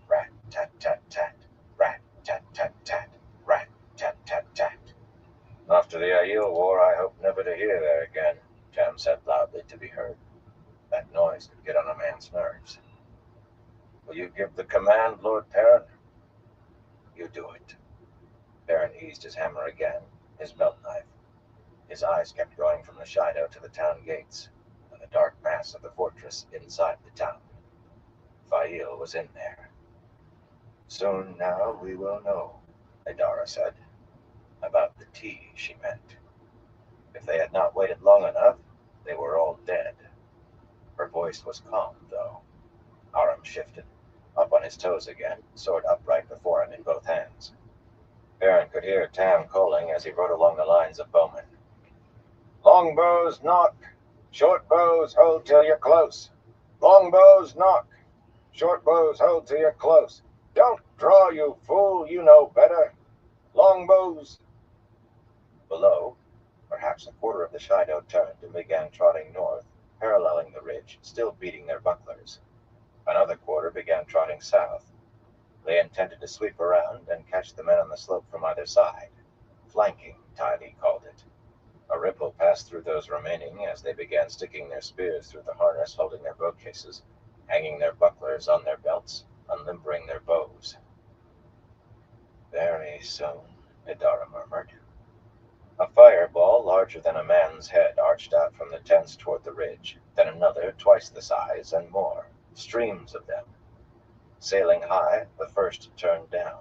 Rat-tat-tat-tat, rat-tat-tat-tat, rat-tat-tat-tat. "After the Aiel War, I hope never to hear that again," Tam said loudly to be heard. That noise could get on a man's nerves. "Will you give the command, Lord Perrin?" "You do it." Perrin eased his hammer again, his belt knife. His eyes kept going from the Shido to the town gates, and the dark mass of the fortress inside the town. Fail was in there. "Soon now we will know," Idara said. About the tea, she meant. If they had not waited long enough, they were all dead. Her voice was calm, though. Aram shifted, up on his toes again, sword upright before him in both hands. Aaron could hear Tam calling as he rode along the lines of bowmen. Longbows, knock! Short bows, hold till you're close! Longbows, knock! Short bows, hold till you're close! Don't draw, you fool, you know better! Longbows! Below, perhaps a quarter of the Shido turned and began trotting north, paralleling the ridge, still beating their bucklers. Another quarter began trotting south. They intended to sweep around and catch the men on the slope from either side. Flanking, Tiny called it. A ripple passed through those remaining as they began sticking their spears through the harness holding their bow cases, hanging their bucklers on their belts, unlimbering their bows. Very soon, Idara murmured. A fireball larger than a man's head arched out from the tents toward the ridge, then another twice the size and more, streams of them. Sailing high, the first turned down,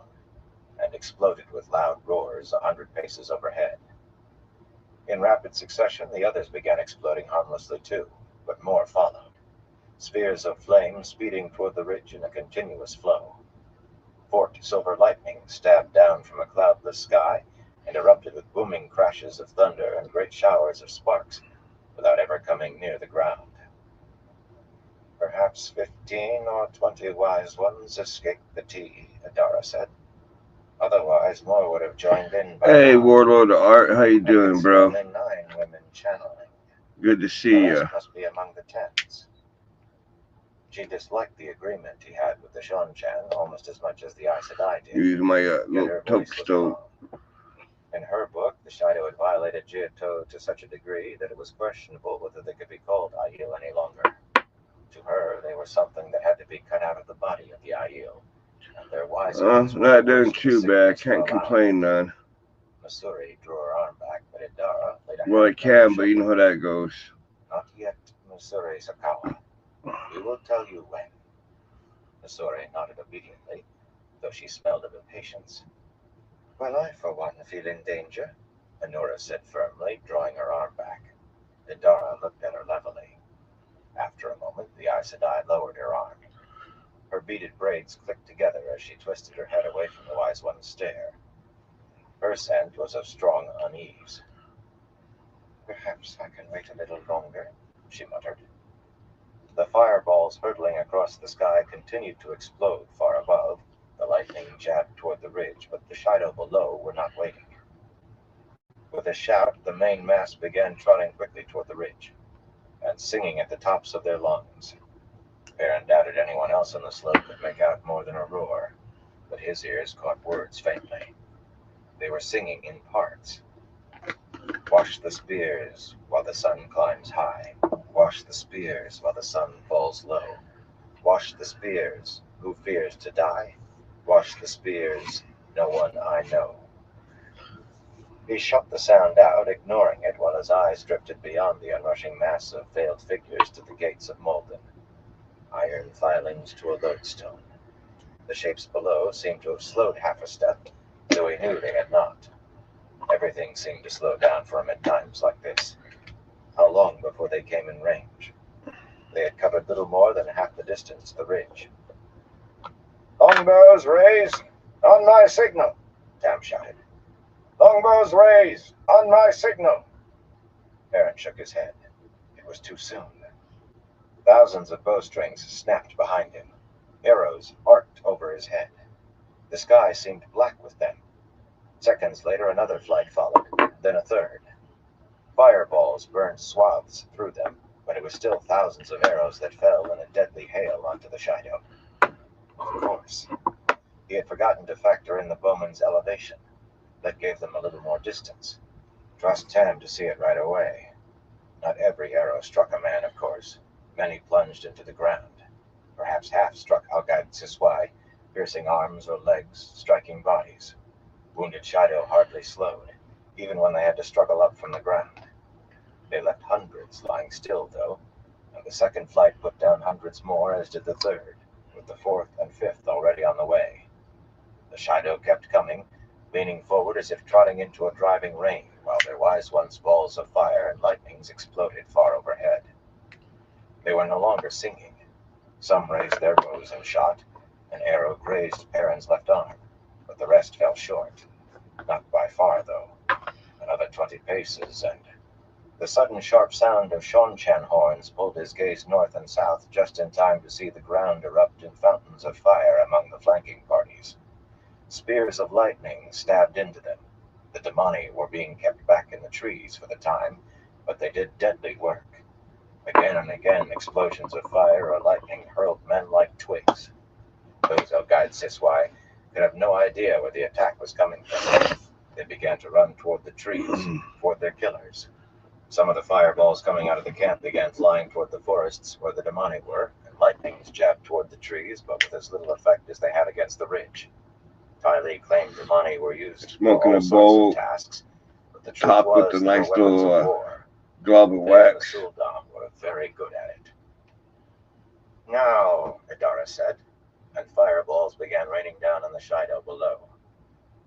and exploded with loud roars 100 paces overhead. In rapid succession, the others began exploding harmlessly too, but more followed. Spheres of flame speeding toward the ridge in a continuous flow. Forked silver lightning stabbed down from a cloudless sky and erupted with booming crashes of thunder and great showers of sparks, without ever coming near the ground. Perhaps 15 or 20 wise ones escaped the tea, Idara said. Otherwise, more would have joined in by Hey, now. Warlord of Art, how you I could doing, see bro? only 9 women channeling. Good to The see rest ya. must be among the tents. She disliked the agreement he had with the Shonchan almost as much as the Aes Sedai did. Use my Yet little her toke voice was stove. calm. In her book, the Shido had violated Jiato to such a degree that it was questionable whether they could be called Aiel any longer. To her, they were something that had to be cut out of the body of the Aiel, and their wise ones were Not the doing worst of the too bad. sickness for Can't allowing complain it. none. Masuri drew her arm back, but Idara laid a Well, I hand on her can, but you know shoulder. how that goes. Not yet, Masuri Sakawa. We will tell you when. Masuri nodded obediently, though she smelled of impatience. Well, I, for one, feel in danger, Anura said firmly, drawing her arm back. Idara looked at her levelly. After a moment, the Aes Sedai lowered her arm. Her beaded braids clicked together as she twisted her head away from the Wise One's stare. Her scent was of strong unease. Perhaps I can wait a little longer, she muttered. The fireballs hurtling across the sky continued to explode far above. The lightning jabbed toward the ridge, but the Shido below were not waiting. With a shout, the main mass began trotting quickly toward the ridge, and singing at the tops of their lungs. Aaron doubted anyone else on the slope could make out more than a roar, but his ears caught words faintly. They were singing in parts. Wash the spears while the sun climbs high. Wash the spears while the sun falls low. Wash the spears, who fears to die? Wash the spears, no one I know. He shut the sound out, ignoring it, while his eyes drifted beyond the onrushing mass of veiled figures to the gates of Malden. Iron filings to a lodestone. The shapes below seemed to have slowed half a step, though he knew they had not. Everything seemed to slow down for him at times like this. How long before they came in range? They had covered little more than half the distance to the ridge. Longbows raised! On my signal! Tam shouted. Longbows raised! On my signal! Aaron shook his head. It was too soon. Thousands of bowstrings snapped behind him. Arrows arced over his head. The sky seemed black with them. Seconds later, another flight followed, then a third. Fireballs burned swaths through them, but it was still thousands of arrows that fell in a deadly hail onto the Shido. Of course. He had forgotten to factor in the bowmen's elevation. That gave them a little more distance. Trust Tam to see it right away. Not every arrow struck a man, of course. Many plunged into the ground. Perhaps half struck Algaid Siswai, piercing arms or legs, striking bodies. Wounded Shido hardly slowed, even when they had to struggle up from the ground. They left hundreds lying still, though, and the second flight put down hundreds more, as did the third, with the fourth and fifth already on the way. The Shido kept coming, leaning rode as if trotting into a driving rain, while their wise ones' balls of fire and lightnings exploded far overhead. They were no longer singing. Some raised their bows and shot. An arrow grazed Perrin's left arm, but the rest fell short. Not by far, though. Another 20 paces, and the sudden sharp sound of Shonchan horns pulled his gaze north and south just in time to see the ground erupt in fountains of fire among the flanking parties. Spears of lightning stabbed into them. The Damani were being kept back in the trees for the time, but they did deadly work. Again and again, explosions of fire or lightning hurled men like twigs. Those Elgaid Siswai could have no idea where the attack was coming from. They began to run toward the trees, toward their killers. Some of the fireballs coming out of the camp began flying toward the forests where the Damani were, and lightnings jabbed toward the trees, but with as little effect as they had against the ridge. Tylee claimed Damani were used Smoking for all a sorts bowl, of tasks, but the truth topped with was a they were nice weapons little of war. glob of They and the wax. Suldam were very good at it. Now, Idara said, and fireballs began raining down on the Shido below.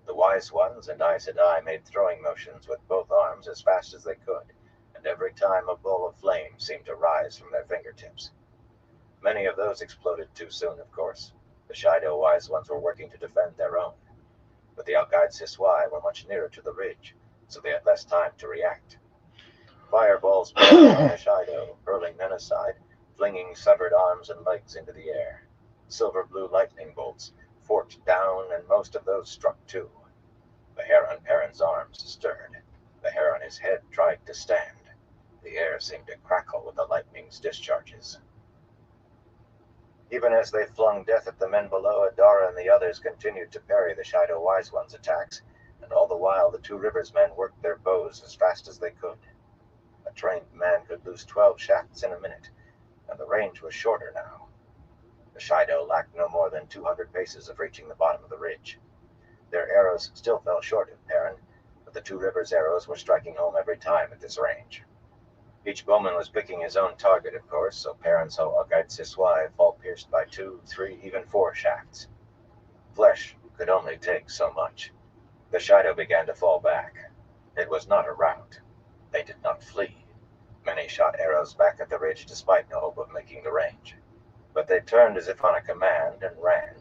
The wise ones and Aes Sedai made throwing motions with both arms as fast as they could, and every time a ball of flame seemed to rise from their fingertips. Many of those exploded too soon, of course. The Shido wise ones were working to defend their own, but the Elgaid Siswai were much nearer to the ridge, so they had less time to react. Fireballs poured on the Shido, hurling men aside, flinging severed arms and legs into the air. Silver blue lightning bolts forked down, and most of those struck too. The hair on Perrin's arms stirred. The hair on his head tried to stand. The air seemed to crackle with the lightning's discharges. Even as they flung death at the men below, Idara and the others continued to parry the Shido Wise One's attacks, and all the while the Two Rivers men worked their bows as fast as they could. A trained man could loose 12 shafts in a minute, and the range was shorter now. The Shido lacked no more than 200 paces of reaching the bottom of the ridge. Their arrows still fell short of Perrin, but the Two Rivers arrows were striking home every time at this range. Each bowman was picking his own target, of course, so Perrin saw Elgaid Siswai fall pierced by 2, 3, even 4 shafts. Flesh could only take so much. The Shido began to fall back. It was not a rout. They did not flee. Many shot arrows back at the ridge despite no hope of making the range. But they turned as if on a command and ran,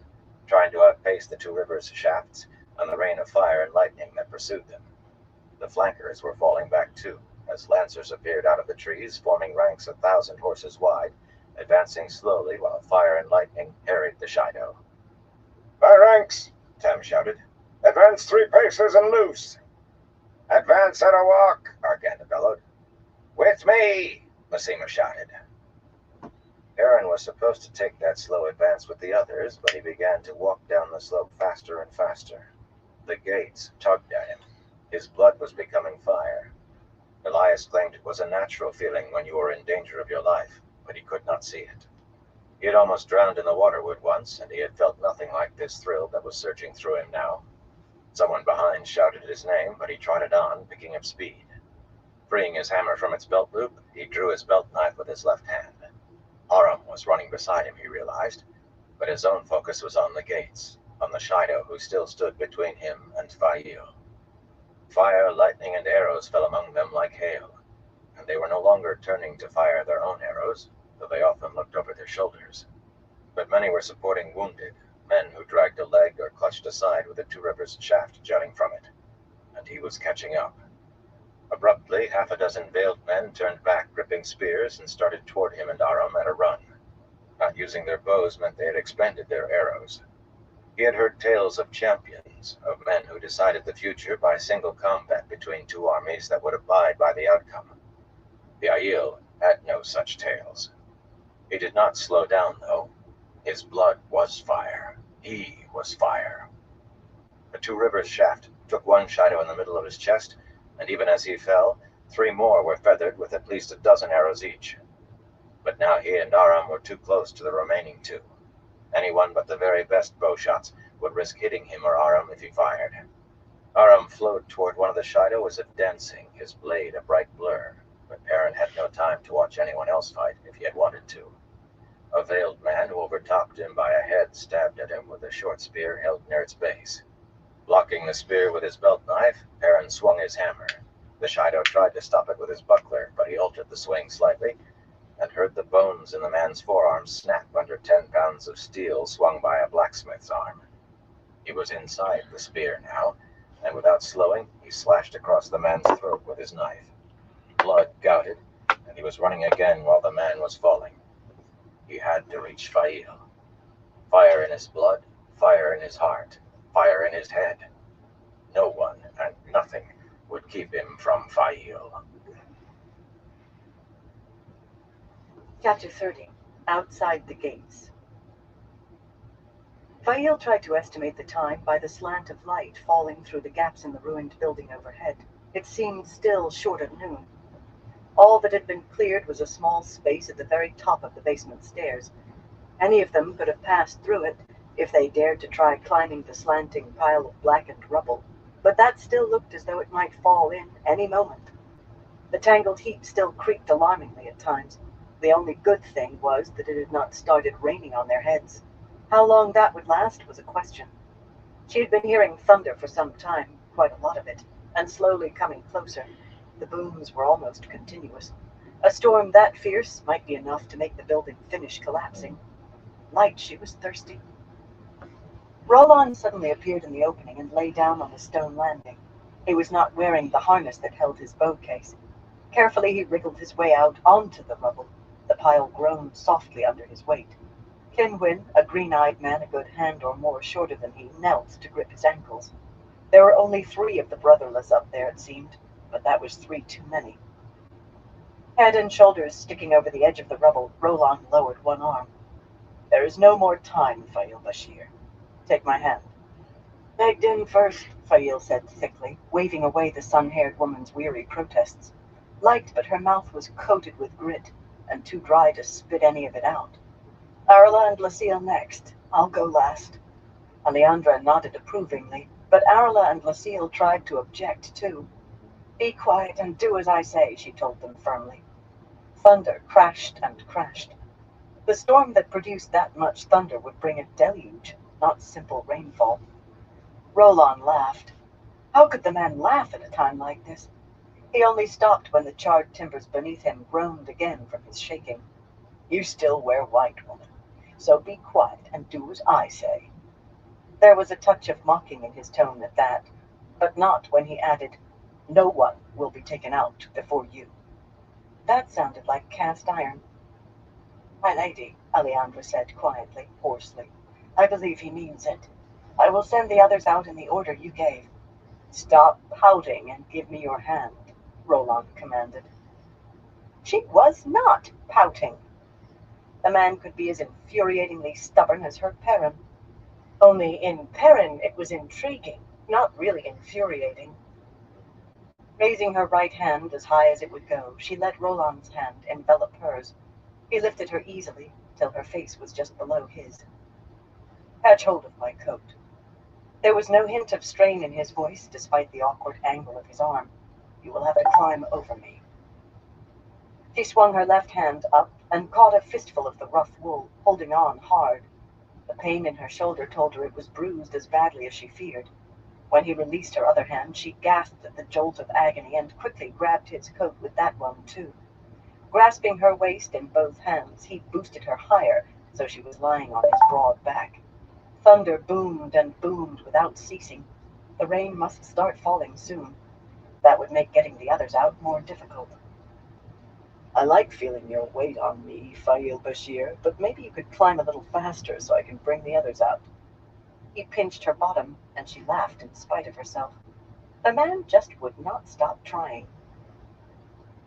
trying to outpace the Two Rivers shafts and the rain of fire and lightning that pursued them. The flankers were falling back too, as lancers appeared out of the trees, forming ranks 1,000 horses wide, advancing slowly while fire and lightning harried the Shido. "By ranks!" Tem shouted. "Advance 3 paces and loose!" "Advance at a walk!" Arganda bellowed. "With me!" Massima shouted. Perrin was supposed to take that slow advance with the others, but he began to walk down the slope faster and faster. The gates tugged at him. His blood was becoming fire. Elias claimed it was a natural feeling when you were in danger of your life, but he could not see it. He had almost drowned in the waterwood once, and he had felt nothing like this thrill that was surging through him now. Someone behind shouted his name, but he trotted on, picking up speed. Freeing his hammer from its belt loop, he drew his belt knife with his left hand. Aram was running beside him, he realized, but his own focus was on the gates, on the Shido who still stood between him and Fail. Fire, lightning, and arrows fell among them like hail, and they were no longer turning to fire their own arrows, though they often looked over their shoulders. But many were supporting wounded, men who dragged a leg or clutched aside with a Two Rivers shaft jutting from it, and he was catching up. Abruptly, half a dozen veiled men turned back, gripping spears, and started toward him and Aram at a run. Not using their bows meant they had expended their arrows. He had heard tales of champions, of men who decided the future by single combat between 2 armies that would abide by the outcome. The Aiel had no such tales. He did not slow down, though. His blood was fire. He was fire. The Two Rivers shaft took one Shido in the middle of his chest, and even as he fell, 3 more were feathered with at least a dozen arrows each. But now he and Aram were too close to the remaining 2. Anyone but the very best bowshots would risk hitting him or Aram if he fired. Aram flowed toward one of the Shido as if dancing, his blade a bright blur, but Perrin had no time to watch anyone else fight if he had wanted to. A veiled man who overtopped him by a head stabbed at him with a short spear held near its base. Blocking the spear with his belt knife, Aaron swung his hammer. The Shido tried to stop it with his buckler, but he altered the swing slightly and heard the bones in the man's forearms snap under 10 pounds of steel swung by a blacksmith's arm. He was inside the spear now, and without slowing, he slashed across the man's throat with his knife. Blood gouted, and he was running again while the man was falling. He had to reach Fail. Fire in his blood, fire in his heart, fire in his head. No one and nothing would keep him from Fail. Chapter 30. Outside the Gates. Fail tried to estimate the time by the slant of light falling through the gaps in the ruined building overhead. It seemed still short of noon. All that had been cleared was a small space at the very top of the basement stairs. Any of them could have passed through it if they dared to try climbing the slanting pile of blackened rubble, but that still looked as though it might fall in any moment. The tangled heap still creaked alarmingly at times. The only good thing was that it had not started raining on their heads. How long that would last was a question. She had been hearing thunder for some time, quite a lot of it, and slowly coming closer. The booms were almost continuous. A storm that fierce might be enough to make the building finish collapsing. Light, she was thirsty. Roland suddenly appeared in the opening and lay down on the stone landing. He was not wearing the harness that held his bow case. Carefully he wriggled his way out onto the rubble. The pile groaned softly under his weight. Kinwin, a green-eyed man a good hand or more shorter than he, knelt to grip his ankles. There were only 3 of the brotherless up there, it seemed, but that was 3 too many. Head and shoulders sticking over the edge of the rubble, Roland lowered one arm. "There is no more time, Fail Bashir. Take my hand." "Begdin first," Fail said thickly, waving away the sun-haired woman's weary protests. Light, but her mouth was coated with grit, and too dry to spit any of it out. "Arla and Lucille next. I'll go last." Aleandra nodded approvingly, but Arla and Lucille tried to object too. "Be quiet and do as I say," she told them firmly. Thunder crashed and crashed. The storm that produced that much thunder would bring a deluge, not simple rainfall. Roland laughed. How could the man laugh at a time like this? He only stopped when the charred timbers beneath him groaned again from his shaking. "You still wear white, woman, so be quiet and do as I say." There was a touch of mocking in his tone at that, but not when he added, "No one will be taken out before you." That sounded like cast iron. "My lady," Aleandra said quietly, hoarsely, "I believe he means it. I will send the others out in the order you gave." "Stop pouting and give me your hand," Roland commanded. She was not pouting. The man could be as infuriatingly stubborn as her Perrin. Only in Perrin it was intriguing, not really infuriating. Raising her right hand as high as it would go, she let Roland's hand envelop hers. He lifted her easily, till her face was just below his. "Catch hold of my coat." There was no hint of strain in his voice, despite the awkward angle of his arm. "You will have to climb over me." She swung her left hand up and caught a fistful of the rough wool, holding on hard. The pain in her shoulder told her it was bruised as badly as she feared. When he released her other hand, she gasped at the jolt of agony and quickly grabbed his coat with that one, too. Grasping her waist in both hands, he boosted her higher, so she was lying on his broad back. Thunder boomed and boomed without ceasing. The rain must start falling soon. That would make getting the others out more difficult. "I like feeling your weight on me, Fail Bashir, but maybe you could climb a little faster so I can bring the others out." He pinched her bottom, and she laughed in spite of herself. The man just would not stop trying.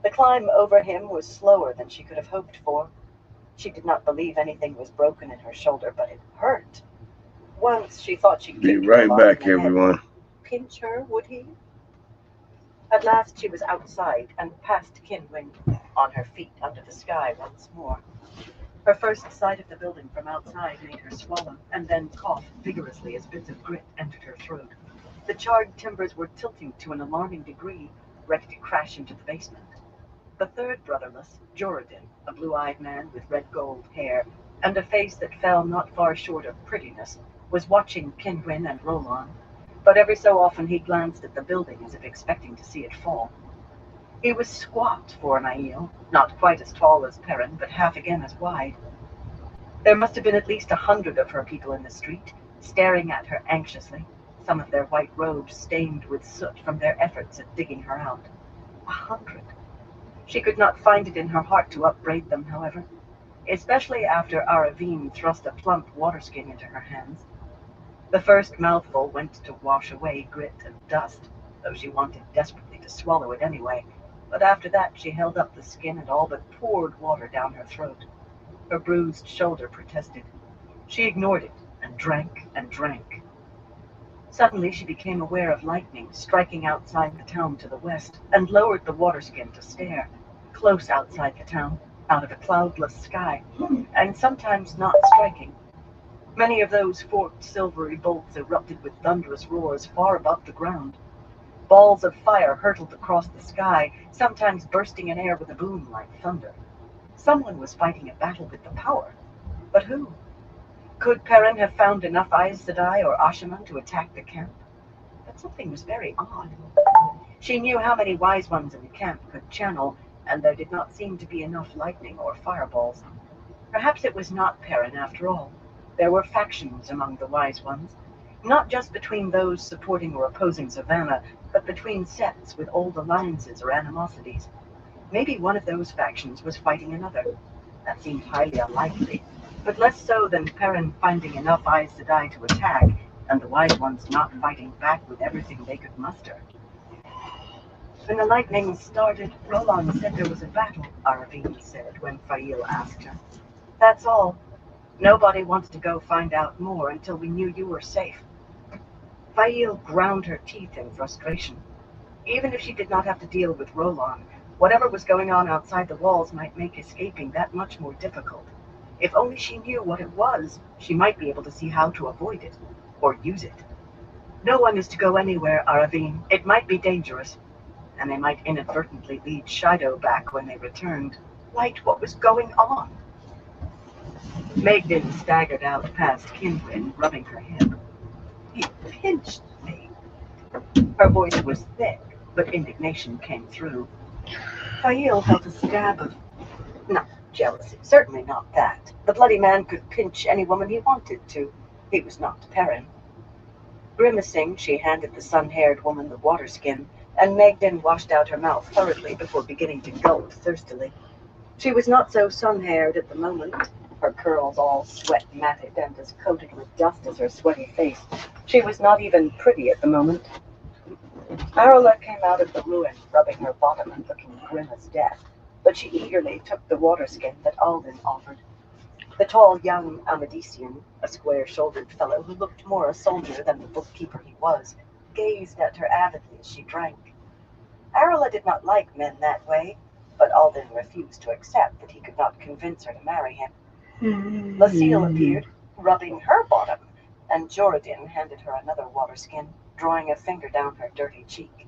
The climb over him was slower than she could have hoped for. She did not believe anything was broken in her shoulder, but it hurt. Once she thought she Be kicked right Roland back, in the head. everyone. Pinch her, would he? At last she was outside and past Kinwin, on her feet under the sky once more. Her first sight of the building from outside made her swallow, and then cough vigorously as bits of grit entered her throat. The charred timbers were tilting to an alarming degree, ready to crash into the basement. The third brotherless, Joradin, a blue-eyed man with red-gold hair, and a face that fell not far short of prettiness, was watching Kinwin and Roland. but every so often he glanced at the building as if expecting to see it fall. He was squat for an Aiel, not quite as tall as Perrin, but half again as wide. There must have been at least 100 of her people in the street, staring at her anxiously, some of their white robes stained with soot from their efforts at digging her out. 100. She could not find it in her heart to upbraid them, however, especially after Aravine thrust a plump waterskin into her hands. The first mouthful went to wash away grit and dust, though she wanted desperately to swallow it anyway, but after that she held up the skin and all but poured water down her throat. Her bruised shoulder protested. She ignored it and drank and drank. Suddenly she became aware of lightning striking outside the town to the west, and lowered the waterskin to stare, close outside the town, out of a cloudless sky, and sometimes not striking. Many of those forked silvery bolts erupted with thunderous roars far above the ground. Balls of fire hurtled across the sky, sometimes bursting in air with a boom like thunder. Someone was fighting a battle with the power. But who? Could Perrin have found enough Aes Sedai or Ashaman to attack the camp? But something was very odd. She knew how many wise ones in the camp could channel, and there did not seem to be enough lightning or fireballs. Perhaps it was not Perrin after all. There were factions among the wise ones, not just between those supporting or opposing Savannah, but between sects with old alliances or animosities. Maybe one of those factions was fighting another. That seemed highly unlikely, but less so than Perrin finding enough Aes Sedai to attack, and the wise ones not fighting back with everything they could muster. When the lightning started, Roland said there was a battle, Aravine said when Fail asked her. That's all. Nobody wanted to go find out more until we knew you were safe. Fail ground her teeth in frustration. Even if she did not have to deal with Roland, whatever was going on outside the walls might make escaping that much more difficult. If only she knew what it was, she might be able to see how to avoid it, or use it. No one is to go anywhere, Aravine. It might be dangerous, and they might inadvertently lead Shido back when they returned. Light, what was going on? Magdin staggered out past Kinwin, rubbing her hip. He pinched me. Her voice was thick, but indignation came through. Fail felt a stab of, not jealousy, certainly not that. The bloody man could pinch any woman he wanted to. He was not Perrin. Grimacing, she handed the sun-haired woman the waterskin, and Magdin washed out her mouth hurriedly before beginning to gulp thirstily. She was not so sun-haired at the moment, her curls all sweat-matted and as coated with dust as her sweaty face. She was not even pretty at the moment. Arola came out of the ruin, rubbing her bottom and looking grim as death, but she eagerly took the waterskin that Alden offered. The tall young Amadisian, a square-shouldered fellow who looked more a soldier than the bookkeeper he was, gazed at her avidly as she drank. Arola did not like men that way, but Alden refused to accept that he could not convince her to marry him. Lucille appeared, rubbing her bottom, and Joradin handed her another waterskin, drawing a finger down her dirty cheek.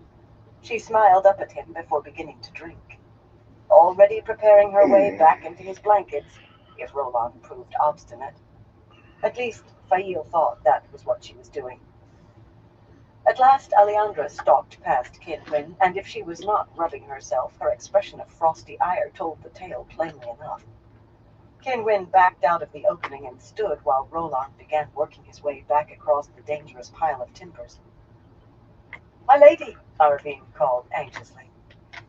She smiled up at him before beginning to drink. Already preparing her way back into his blankets, if Roland proved obstinate. At least, Fail thought that was what she was doing. At last, Alejandra stalked past Kinwin, and if she was not rubbing herself, her expression of frosty ire told the tale plainly enough. Kinwin backed out of the opening and stood while Roland began working his way back across the dangerous pile of timbers. "My lady," Aravine called anxiously,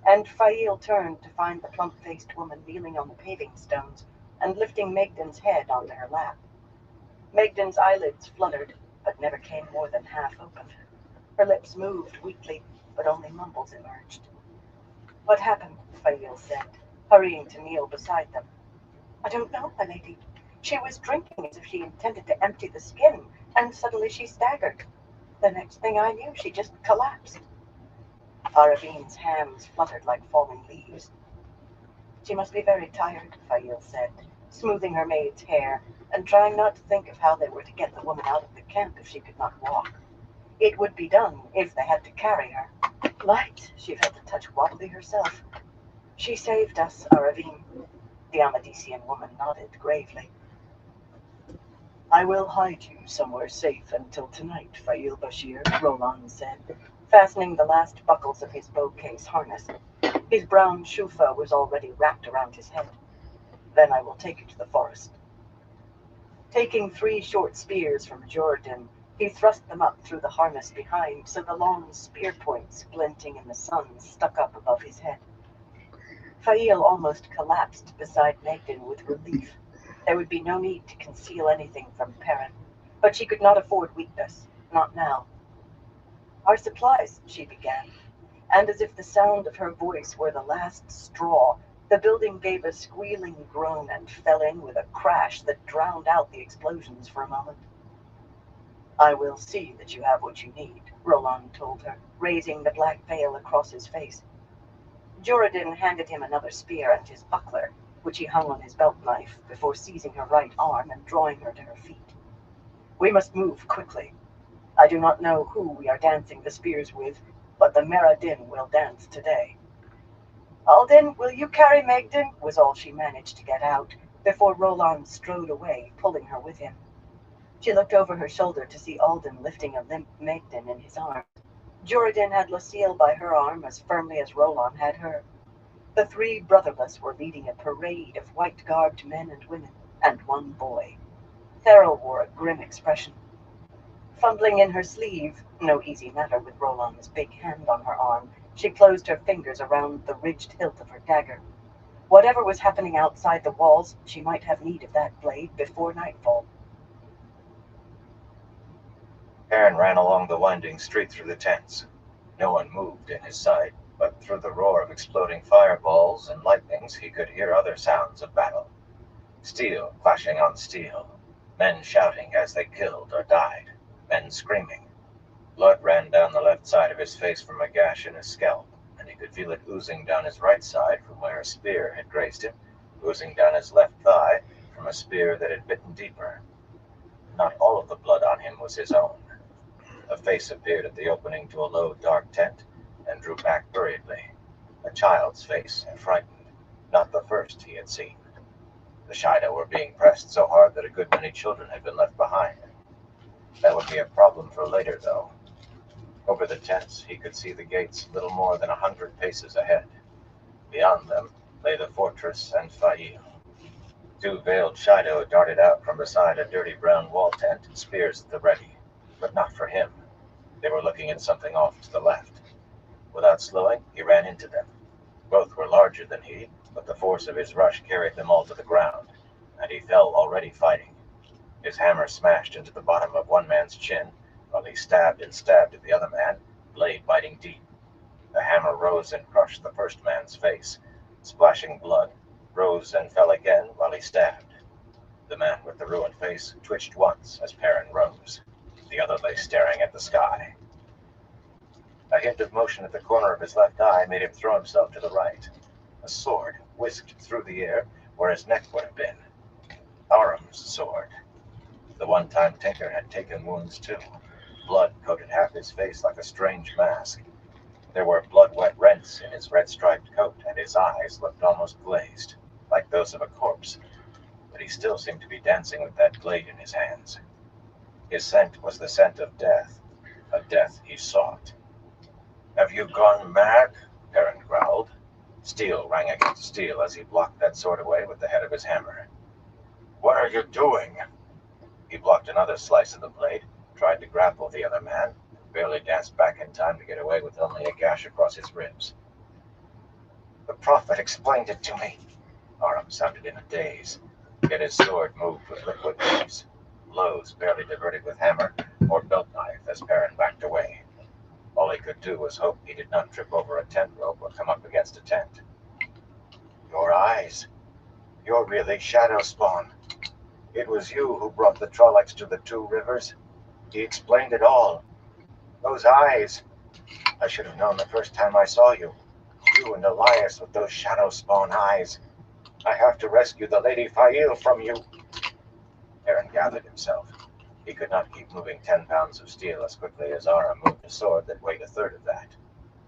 and Fail turned to find the plump-faced woman kneeling on the paving stones and lifting Magdin's head onto her lap. Magdin's eyelids fluttered, but never came more than half open. Her lips moved weakly, but only mumbles emerged. "What happened?" Fail said, hurrying to kneel beside them. "I don't know, my lady. She was drinking as if she intended to empty the skin, and suddenly she staggered. The next thing I knew, she just collapsed." Aravine's hands fluttered like falling leaves. "She must be very tired," Fail said, smoothing her maid's hair and trying not to think of how they were to get the woman out of the camp if she could not walk. It would be done if they had to carry her. Light, she felt a touch wobbly herself. "She saved us, Aravine." The Amadisian woman nodded gravely. I will hide you somewhere safe until tonight, Fail Bashir, Roland said, fastening the last buckles of his bowcase harness. His brown shufa was already wrapped around his head. Then I will take you to the forest. Taking 3 short spears from Jordan, he thrust them up through the harness behind, so the long spear points, glinting in the sun, stuck up above his head. Fail almost collapsed beside Magden with relief. There would be no need to conceal anything from Perrin, but she could not afford weakness, not now. Our supplies, she began, and as if the sound of her voice were the last straw, the building gave a squealing groan and fell in with a crash that drowned out the explosions for a moment. I will see that you have what you need, Roland told her, raising the black veil across his face. Jordan handed him another spear and his buckler, which he hung on his belt knife, before seizing her right arm and drawing her to her feet. We must move quickly. I do not know who we are dancing the spears with, but the Meradin will dance today. Alden, will you carry Magden? Was all she managed to get out, before Roland strode away, pulling her with him. She looked over her shoulder to see Alden lifting a limp Magden in his arms. Jordan had Lucille by her arm as firmly as Roland had her. The 3 brotherless were leading a parade of white-garbed men and women, and one boy. Therill wore a grim expression. Fumbling in her sleeve, no easy matter with Roland's big hand on her arm, she closed her fingers around the ridged hilt of her dagger. Whatever was happening outside the walls, she might have need of that blade before nightfall. Perrin ran along the winding street through the tents. No one moved in his sight, but through the roar of exploding fireballs and lightnings he could hear other sounds of battle. Steel clashing on steel, men shouting as they killed or died, men screaming. Blood ran down the left side of his face from a gash in his scalp, and he could feel it oozing down his right side from where a spear had grazed him, oozing down his left thigh from a spear that had bitten deeper. Not all of the blood on him was his own. A face appeared at the opening to a low, dark tent, and drew back hurriedly. A child's face, and frightened, not the first he had seen. The Shida were being pressed so hard that a good many children had been left behind. That would be a problem for later, though. Over the tents, he could see the gates little more than 100 paces ahead. Beyond them lay the fortress and Fail. 2 veiled Shido darted out from beside a dirty brown wall tent, spears at the ready. But not for him. They were looking at something off to the left. Without slowing, he ran into them. Both were larger than he, but the force of his rush carried them all to the ground, and he fell already fighting. His hammer smashed into the bottom of one man's chin, while he stabbed and stabbed at the other man, blade biting deep. The hammer rose and crushed the first man's face, splashing blood, rose and fell again while he stabbed. The man with the ruined face twitched once as Perrin rose. The other lay staring at the sky. A hint of motion at the corner of his left eye made him throw himself to the right. A sword whisked through the air where his neck would have been. Aram's sword. The one-time tinker had taken wounds too. Blood coated half his face like a strange mask. There were blood-wet rents in his red-striped coat, and his eyes looked almost glazed, like those of a corpse. But he still seemed to be dancing with that blade in his hands. His scent was the scent of death, a death he sought. "Have you gone mad?" Perrin growled. Steel rang against steel as he blocked that sword away with the head of his hammer. "What are you doing?" He blocked another slice of the blade, tried to grapple the other man, and barely danced back in time to get away with only a gash across his ribs. "The Prophet explained it to me." Aram sounded in a daze, yet his sword moved with liquid ease. Blows barely diverted with hammer or belt knife as Perrin backed away. All he could do was hope he did not trip over a tent rope or come up against a tent. "Your eyes. You're really Shadow Spawn. It was you who brought the Trollocs to the 2 rivers. He explained it all. Those eyes. I should have known the first time I saw you. You and Elias with those Shadow Spawn eyes. I have to rescue the Lady Fail from you." Perrin gathered himself. He could not keep moving 10 pounds of steel as quickly as Aram moved a sword that weighed a third of that.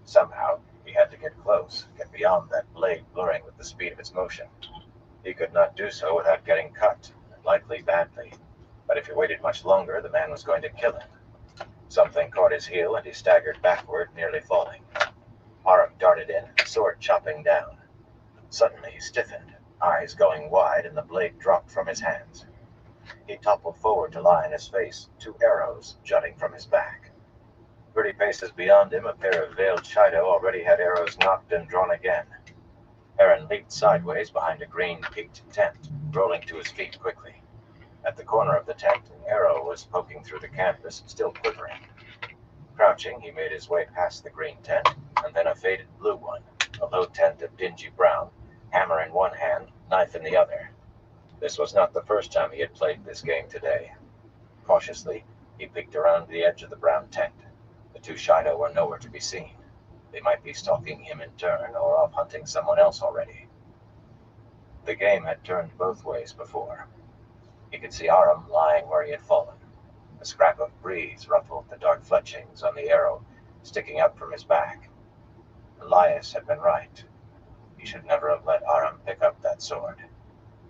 Somehow, he had to get close, get beyond that blade blurring with the speed of its motion. He could not do so without getting cut, and likely badly. But if he waited much longer, the man was going to kill him. Something caught his heel, and he staggered backward, nearly falling. Aram darted in, sword chopping down. Suddenly he stiffened, eyes going wide, and the blade dropped from his hands. He toppled forward to lie on his face, 2 arrows jutting from his back. 30 paces beyond him, a pair of veiled Shido already had arrows knocked and drawn again. Aaron leaped sideways behind a green peaked tent, rolling to his feet quickly. At the corner of the tent, an arrow was poking through the canvas, still quivering. Crouching, he made his way past the green tent, and then a faded blue one, a low tent of dingy brown, hammer in one hand, knife in the other. This was not the first time he had played this game today. Cautiously, he peeked around the edge of the brown tent. The 2 Shido were nowhere to be seen. They might be stalking him in turn, or off hunting someone else already. The game had turned both ways before. He could see Aram lying where he had fallen. A scrap of breeze ruffled the dark fletchings on the arrow sticking out from his back. Elias had been right. He should never have let Aram pick up that sword.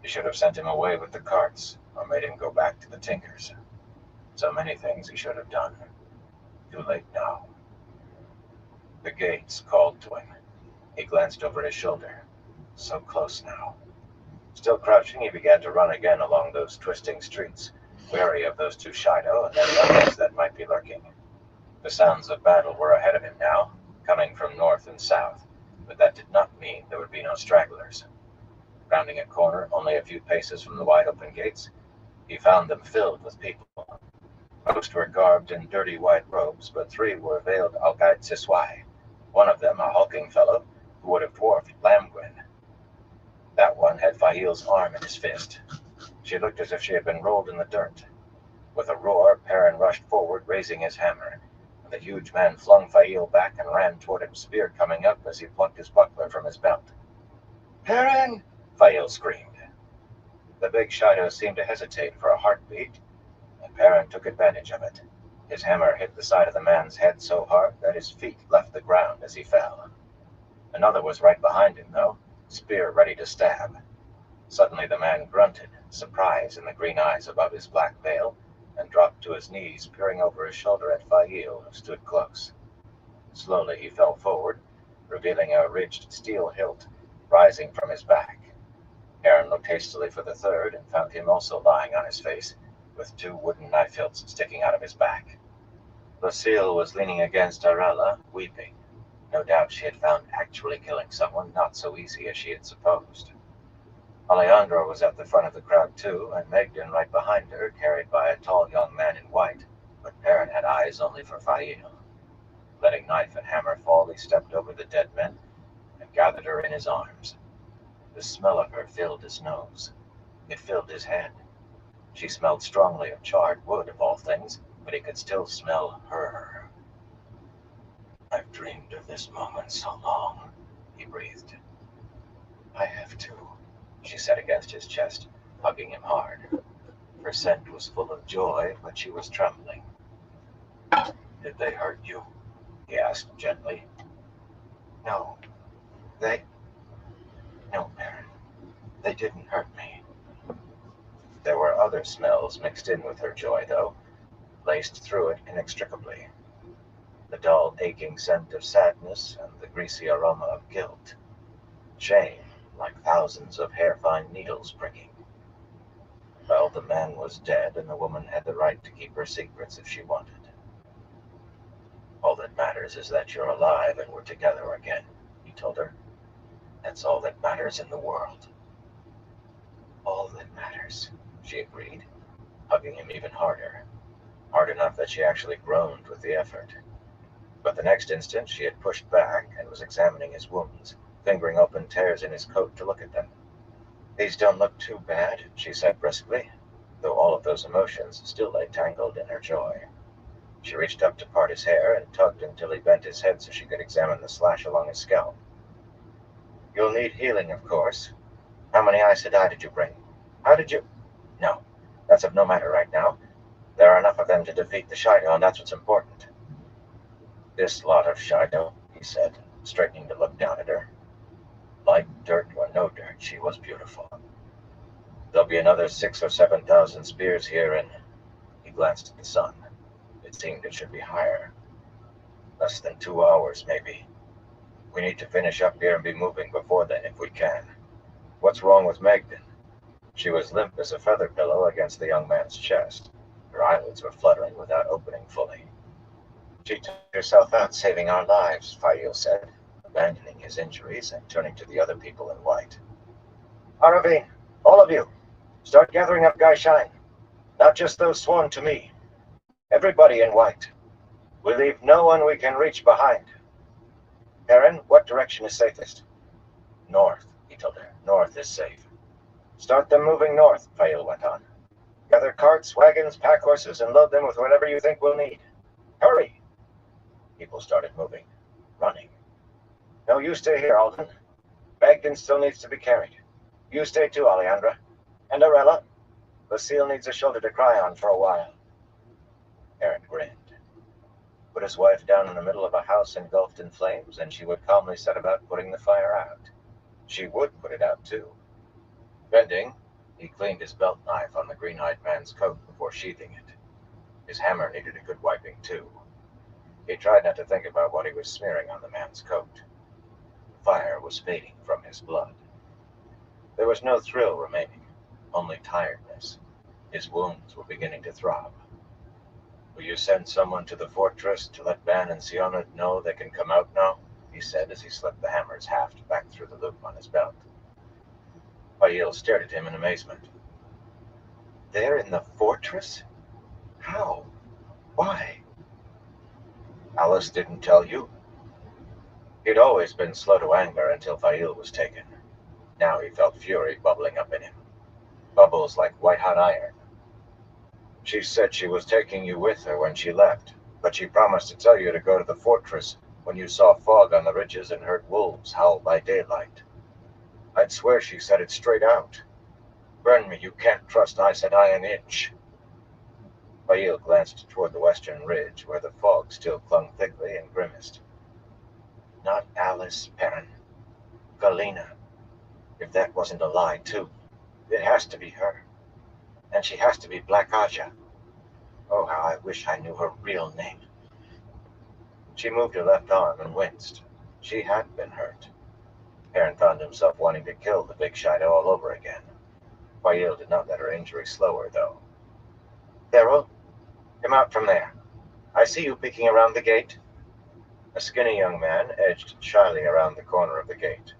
He should have sent him away with the carts, or made him go back to the Tinkers. So many things he should have done. Too late now. The gates called to him. He glanced over his shoulder. So close now. Still crouching, he began to run again along those twisting streets, wary of those 2 Shido and any others that might be lurking. The sounds of battle were ahead of him now, coming from north and south, but that did not mean there would be no stragglers. Rounding a corner only a few paces from the wide-open gates, he found them filled with people. Most were garbed in dirty white robes, but 3 were veiled Algaid Siswai, one of them a hulking fellow who would have dwarfed Lamgwin. That one had Fahil's arm in his fist. She looked as if she had been rolled in the dirt. With a roar, Perrin rushed forward, raising his hammer, and the huge man flung Fahil back and ran toward him, spear coming up as he plucked his buckler from his belt. "Perrin!" Fahil screamed. The big Shido seemed to hesitate for a heartbeat, and Perrin took advantage of it. His hammer hit the side of the man's head so hard that his feet left the ground as he fell. Another was right behind him, though, spear ready to stab. Suddenly the man grunted, surprise in the green eyes above his black veil, and dropped to his knees, peering over his shoulder at Fahil, who stood close. Slowly he fell forward, revealing a ridged steel hilt rising from his back. Aaron looked hastily for the third and found him also lying on his face, with 2 wooden knife hilts sticking out of his back. Lucille was leaning against Arella, weeping. No doubt she had found actually killing someone not so easy as she had supposed. Alejandro was at the front of the crowd too, and Megden right behind her, carried by a tall young man in white, but Perrin had eyes only for Fahil. Letting knife and hammer fall, he stepped over the dead men and gathered her in his arms. The smell of her filled his nose. It filled his head. She smelled strongly of charred wood, of all things, but he could still smell her. "I've dreamed of this moment so long," he breathed. "I have too," she said against his chest, hugging him hard. Her scent was full of joy, but she was trembling. "Did they hurt you?" he asked gently. "No, no, Perrin. They didn't hurt me." There were other smells mixed in with her joy, though, laced through it inextricably. The dull, aching scent of sadness and the greasy aroma of guilt. Shame, like thousands of hair-fine needles pricking. Well, the man was dead, and the woman had the right to keep her secrets if she wanted. "All that matters is that you're alive and we're together again," he told her. "That's all that matters in the world." "All that matters," she agreed, hugging him even harder. Hard enough that she actually groaned with the effort. But the next instant she had pushed back and was examining his wounds, fingering open tears in his coat to look at them. "These don't look too bad," she said briskly, though all of those emotions still lay tangled in her joy. She reached up to part his hair and tugged until he bent his head so she could examine the slash along his scalp. "You'll need healing, of course. How many Aes Sedai did you bring? How did you—" "No, that's of no matter right now. There are enough of them to defeat the Shido, and that's what's important." "This lot of Shido," he said, straightening to look down at her. Like dirt or no dirt, she was beautiful. "There'll be another 6,000 or 7,000 spears here in glanced at the sun. It seemed it should be higher. Less than 2 hours, maybe. We need to finish up here and be moving before then if we can. What's wrong with Magden? She was limp as a feather pillow against the young man's chest. Her eyelids were fluttering without opening fully. She took herself out saving our lives, Fail said, abandoning his injuries and turning to the other people in white. Aravine, all of you, start gathering up Guy Shine. Not just those sworn to me. Everybody in white. We leave no one we can reach behind. Perrin, what direction is safest? North, he told her. North is safe. Start them moving north, Fail went on. Gather carts, wagons, pack horses, and load them with whatever you think we'll need. Hurry! People started moving, running. No, you stay here, Alden. Bagden still needs to be carried. You stay too, Alejandra. And Arella. Lucille needs a shoulder to cry on for a while. Aaron grinned. Put his wife down in the middle of a house engulfed in flames, and she would calmly set about putting the fire out. She would put it out, too. Bending, he cleaned his belt knife on the green-eyed man's coat before sheathing it. His hammer needed a good wiping, too. He tried not to think about what he was smearing on the man's coat. The fire was fading from his blood. There was no thrill remaining, only tiredness. His wounds were beginning to throb. Will you send someone to the fortress to let Ban and Siona know they can come out now? He said as he slipped the hammer's haft back through the loop on his belt. Fail stared at him in amazement. They're in the fortress? How? Why? Alice didn't tell you? He'd always been slow to anger until Fail was taken. Now he felt fury bubbling up in him. Bubbles like white-hot iron. She said she was taking you with her when she left, but she promised to tell you to go to the fortress when you saw fog on the ridges and heard wolves howl by daylight. I'd swear she said it straight out. Burn me, you can't trust Aes Sedai an inch. Fail glanced toward the western ridge, where the fog still clung thickly, and grimaced. Not Alice, Perrin. Galena. If that wasn't a lie, too. It has to be her. And she has to be Black Aja. Oh, how I wish I knew her real name. She moved her left arm and winced. She had been hurt. Perrin found himself wanting to kill the big Shido all over again. Fail did not let her injury slow her, though. Daryl, come out from there. I see you peeking around the gate. A skinny young man edged shyly around the corner of the gate.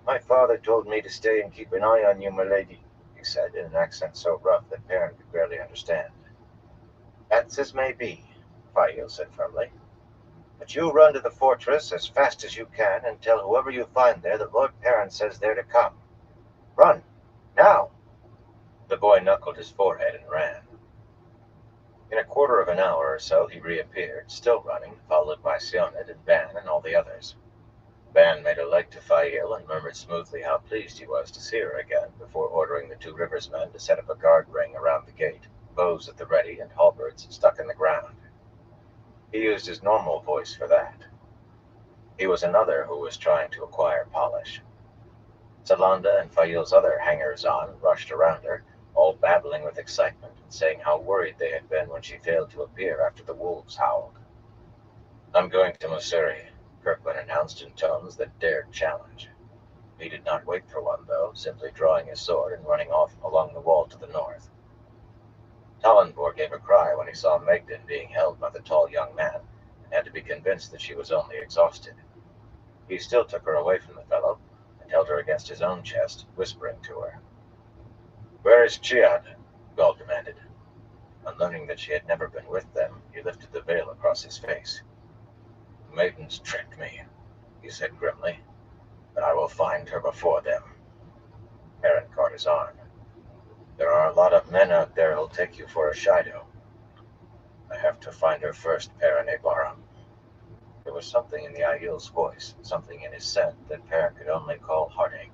My father told me to stay and keep an eye on you, my lady, he said in an accent so rough that Perrin could barely understand. That's as may be, Fail said firmly. But you run to the fortress as fast as you can and tell whoever you find there that Lord Perrin says they're to come. Run! Now! The boy knuckled his forehead and ran. In a quarter of an hour or so he reappeared, still running, followed by Sioned and Ban and all the others. Ban made a leg to Fail and murmured smoothly how pleased he was to see her again before ordering the two rivers men to set up a guard ring around the gate, bows at the ready and halberds stuck in the ground. He used his normal voice for that. He was another who was trying to acquire polish. Salanda and Fail's other hangers-on rushed around her, all babbling with excitement and saying how worried they had been when she failed to appear after the wolves howled. I'm going to Mussuri, Kirkland announced in tones that dared challenge. He did not wait for one, though, simply drawing his sword and running off along the wall to the north. Tallenborg gave a cry when he saw Magden being held by the tall young man, and had to be convinced that she was only exhausted. He still took her away from the fellow, and held her against his own chest, whispering to her. Where is Chiad? Gaul demanded. On learning that she had never been with them, he lifted the veil across his face. The maidens tricked me, he said grimly, but I will find her before them. Perrin caught his arm. There are a lot of men out there who'll take you for a Shido. I have to find her first, Perrin Ebara. There was something in the Aiel's voice, something in his scent that Perrin could only call heartache.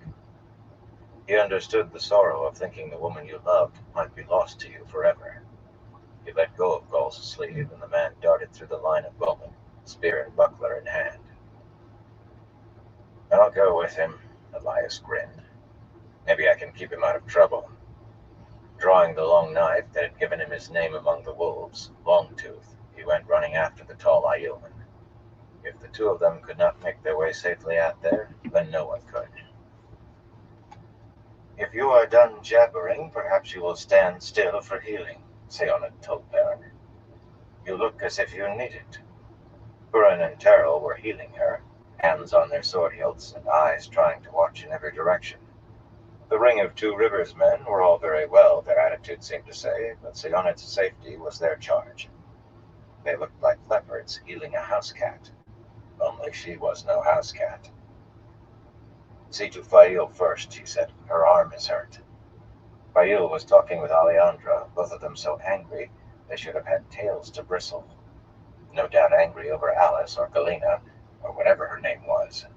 He understood the sorrow of thinking the woman you loved might be lost to you forever. He let go of Gaul's sleeve, and the man darted through the line of bowmen, spear and buckler in hand. I'll go with him, Elias grinned. Maybe I can keep him out of trouble. Draw Drawing the long knife that had given him his name among the wolves, Longtooth, he went running after the tall Aielman. If the two of them could not make their way safely out there, then no one could. If you are done jabbering, perhaps you will stand still for healing, Seonad told Perrin. You look as if you need it. Buran and Terrell were healing her, hands on their sword hilts and eyes trying to watch in every direction. The Ring of Two Rivers men were all very well, their attitude seemed to say, but Seonad's safety was their charge. They looked like leopards healing a house cat. Only she was no house cat. See to Fail first, she said. Her arm is hurt. Fail was talking with Alejandra, both of them so angry they should have had tails to bristle. No doubt angry over Alice or Galena, or whatever her name was.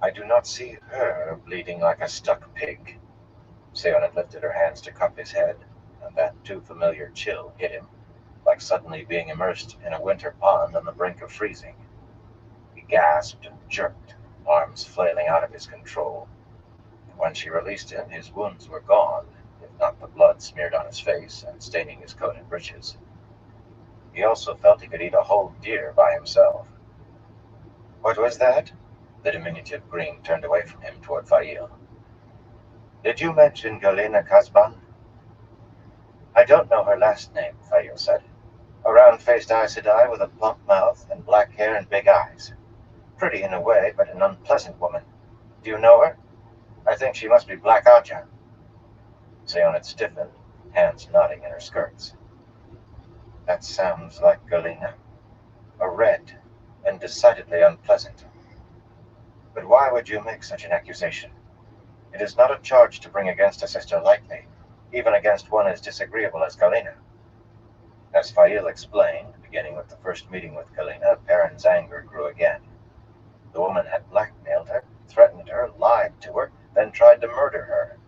I do not see her bleeding like a stuck pig. Seonad lifted her hands to cup his head, and that too familiar chill hit him, like suddenly being immersed in a winter pond on the brink of freezing. He gasped and jerked, arms flailing out of his control. When she released him, his wounds were gone, if not the blood smeared on his face and staining his coat and breeches. He also felt he could eat a whole deer by himself. What was that? The diminutive Green turned away from him toward Fail. Did you mention Galena Kasban? I don't know her last name, Fail said. A round-faced Aes Sedai with a plump mouth and black hair and big eyes. Pretty in a way, but an unpleasant woman. Do you know her? I think she must be Black Aja. Seonad stiffened, hands knotting in her skirts. That sounds like Galena. A red, and decidedly unpleasant. But why would you make such an accusation? It is not a charge to bring against a sister lightly, even against one as disagreeable as Galena. As Fail explained, beginning with the first meeting with Galena, Perrin's anger grew again. The woman had blackmailed her, threatened her, lied to her, then tried to murder her.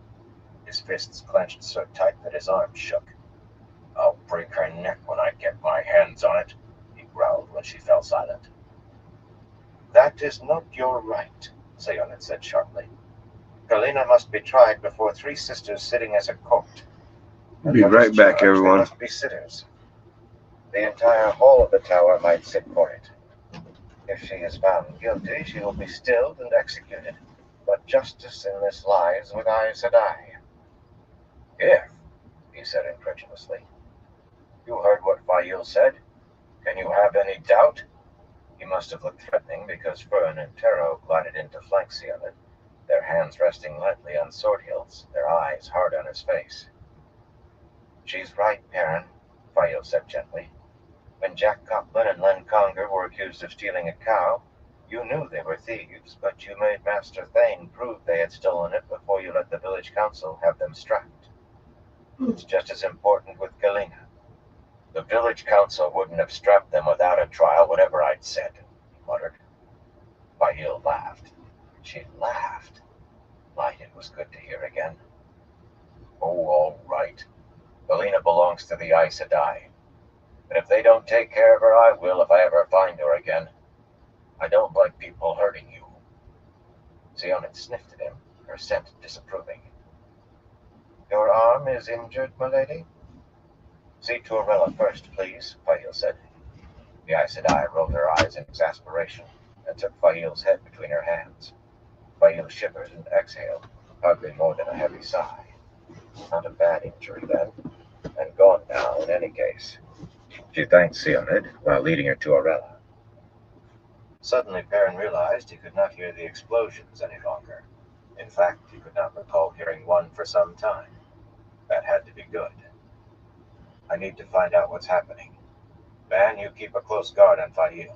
His fists clenched so tight that his arms shook. I'll break her neck when I get my hands on it, he growled when she fell silent. That is not your right, Seonad said sharply. Galena must be tried before three sisters sitting as a court. Be right back, everyone. They must be sitters. The entire hall of the tower might sit for it. If she is found guilty, she will be stilled and executed. But justice in this lies with Aes Sedai. If, he said incredulously. You heard what Fail said? Can you have any doubt? He must have looked threatening because Fern and Tero glided in to flank Seonad, their hands resting lightly on sword hilts, their eyes hard on his face. She's right, Perrin, Fail said gently. When Jack Coplin and Len Conger were accused of stealing a cow, you knew they were thieves, but you made Master Thane prove they had stolen it before you let the village council have them strapped. It's just as important with Galena. The village council wouldn't have strapped them without a trial, whatever I'd said, he muttered. Fail laughed. She laughed. My, it was good to hear again. Oh, all right. Galena belongs to the Aes Sedai. But if they don't take care of her, I will if I ever find her again. I don't like people hurting you. Seonad sniffed at him, her scent disapproving. Your arm is injured, milady? See to Arella first, please, Fail said. The Aes Sedai rolled her eyes in exasperation and took Fail's head between her hands. Fail shivered and exhaled, hardly more than a heavy sigh. Not a bad injury, then, and gone now in any case. She thanked Seonad while leading her to Arella. Suddenly Perrin realized he could not hear the explosions any longer. In fact, he could not recall hearing one for some time. That had to be good. I need to find out what's happening. Van, you keep a close guard on Fail.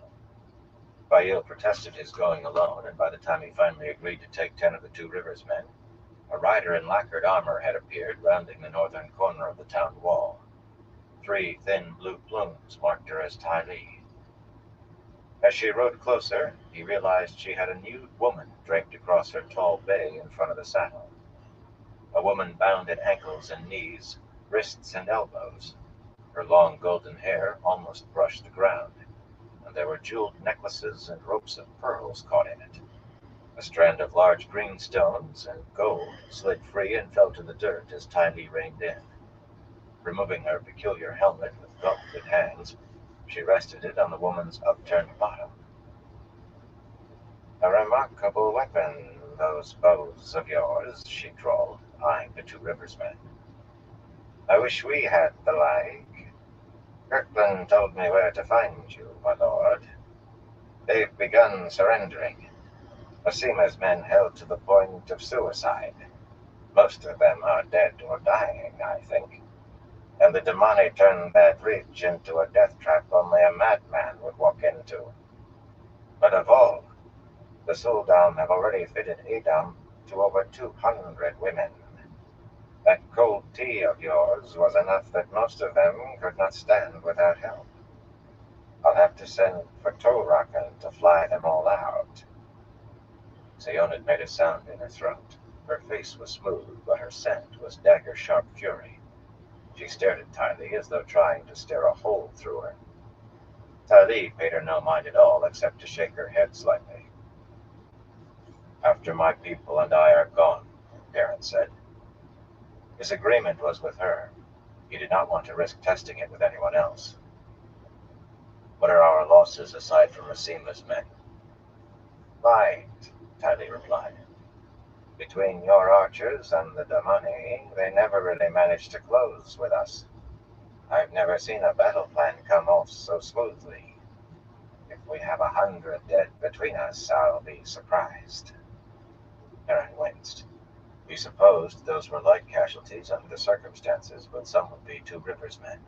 Fail protested his going alone, and by the time he finally agreed to take 10 of the Two Rivers men, a rider in lacquered armor had appeared rounding the northern corner of the town wall. 3 thin blue plumes marked her as Ty Lee. As she rode closer, he realized she had a nude woman draped across her tall bay in front of the saddle. A woman bound at ankles and knees, wrists and elbows. Her long golden hair almost brushed the ground, and there were jeweled necklaces and ropes of pearls caught in it. A strand of large green stones and gold slid free and fell to the dirt as Tylee reined in. Removing her peculiar helmet with gauntlet hands, she rested it on the woman's upturned bottom. "A remarkable weapon, those bows of yours," she drawled, eyeing the two Rivers men. "I wish we had the like. Kirkland told me where to find you, my lord. They've begun surrendering. Masima's men held to the point of suicide. Most of them are dead or dying, I think. And the Damani turned that ridge into a death trap only a madman would walk into. But of all, the Sul'dam have already fitted Edam to over 200 women. That cold tea of yours was enough that most of them could not stand without help. I'll have to send for Tolrakan to fly them all out." Seonid made a sound in her throat. Her face was smooth, but her scent was dagger-sharp fury. She stared at Tylee as though trying to stare a hole through her. Tylee paid her no mind at all, except to shake her head slightly. "After my people and I are gone," Perrin said. His agreement was with her. He did not want to risk testing it with anyone else. "What are our losses aside from Masima's men?" "Light," Tylee replied. "Between your archers and the Damani, they never really managed to close with us. I've never seen a battle plan come off so smoothly. If we have 100 dead between us, I'll be surprised." Perrin winced. He supposed those were light casualties under the circumstances, but some would be two Rivers men.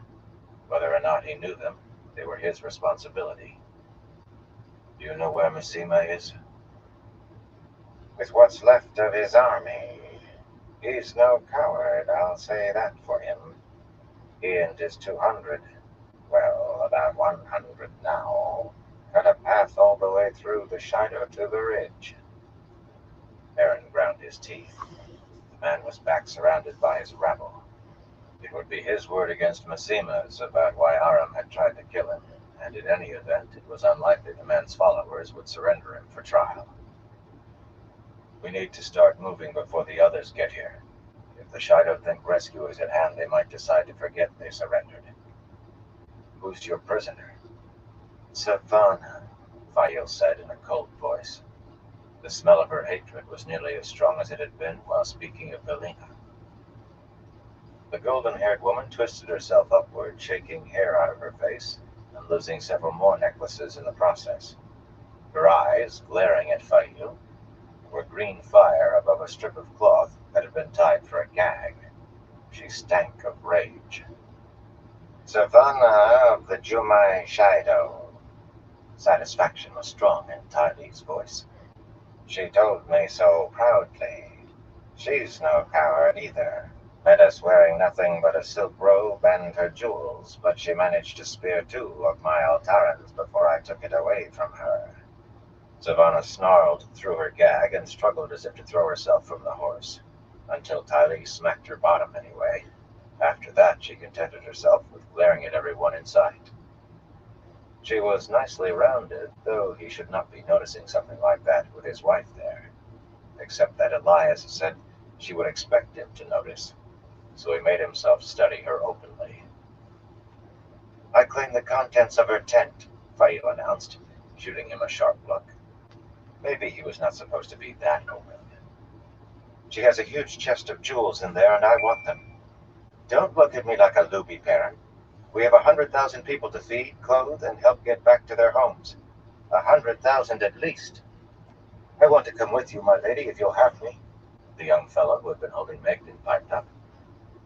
Whether or not he knew them, they were his responsibility. "Do you know where Masima is?" "With what's left of his army. He's no coward, I'll say that for him. He and his 200, well, about 100 now, cut a path all the way through the Shido to the ridge." Perrin ground his teeth. The man was back surrounded by his rabble. It would be his word against Masima's about why Aram had tried to kill him, and in any event, it was unlikely the man's followers would surrender him for trial. "We need to start moving before the others get here. If the Shido think rescue is at hand, they might decide to forget they surrendered." "Who's your prisoner?" "Savannah," Fael said in a cold voice. The smell of her hatred was nearly as strong as it had been while speaking of Belina. The golden-haired woman twisted herself upward, shaking hair out of her face and losing several more necklaces in the process. Her eyes, glaring at Fael, were green fire above a strip of cloth that had been tied for a gag. She stank of rage. "Savannah of the Jumai Shido." Satisfaction was strong in Tylee's voice. "She told me so proudly. She's no coward either. Met us wearing nothing but a silk robe and her jewels, but she managed to spear 2 of my Altarans before I took it away from her." Savannah snarled through her gag and struggled as if to throw herself from the horse, until Tylee smacked her bottom anyway. After that, she contented herself with glaring at everyone in sight. She was nicely rounded, though he should not be noticing something like that with his wife there, except that Elias said she would expect him to notice, so he made himself study her openly. "I claim the contents of her tent," Fael announced, shooting him a sharp look. Maybe he was not supposed to be that open. "She has a huge chest of jewels in there, and I want them. Don't look at me like a loopy parent. We have 100,000 people to feed, clothe, and help get back to their homes. 100,000 at least. I want to come with you, my lady, if you'll have me." The young fellow who had been holding Megden piped up.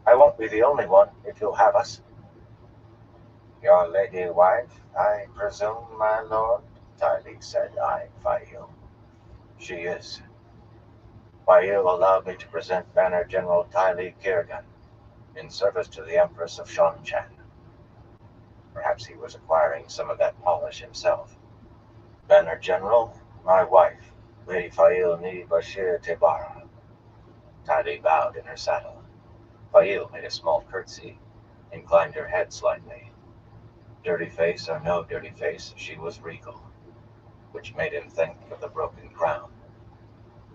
"I won't be the only one, if you'll have us." "Your lady wife, I presume, my lord?" Tylee said, eyeing Fael. "She is." Fael allowed me to present Banner General Tylee Kirgan, in service to the Empress of Shonchan. Perhaps he was acquiring some of that polish himself. "Banner General, my wife, Lady Fael Ni Bashir Tebara." Tylee bowed in her saddle. Fael made a small curtsy, inclined her head slightly. Dirty face or no dirty face, she was regal, which made him think of the broken crown.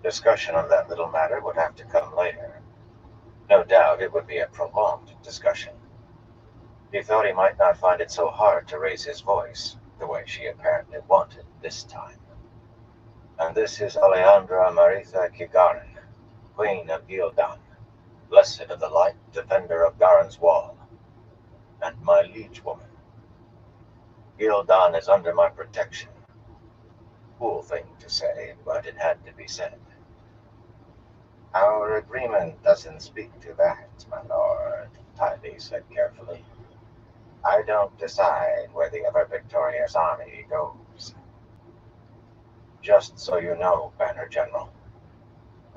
Discussion on that little matter would have to come later. No doubt it would be a prolonged discussion. He thought he might not find it so hard to raise his voice, the way she apparently wanted this time. And this is Alejandra Maritha Kigarin, Queen of Gildan, blessed of the light, defender of Garen's wall, and my liege woman. Gildan is under my protection. Cool thing to say, but it had to be said. Our agreement doesn't speak to that, my lord, Tylee said carefully. I don't decide where the ever victorious army goes. Just so you know, Banner General,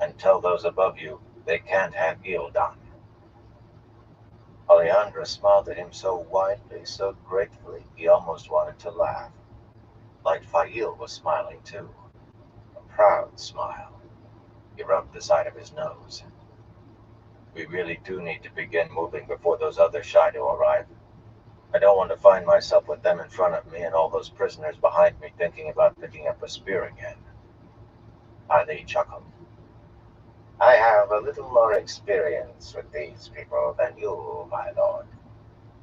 and tell those above you they can't have Gildan. Alejandra smiled at him so widely, so gratefully, he almost wanted to laugh. Like Fail was smiling too. A proud smile. He rubbed the side of his nose. We really do need to begin moving before those other Shido arrive. I don't want to find myself with them in front of me and all those prisoners behind me thinking about picking up a spear again. Ali chuckled. I have a little more experience with these people than you, my lord.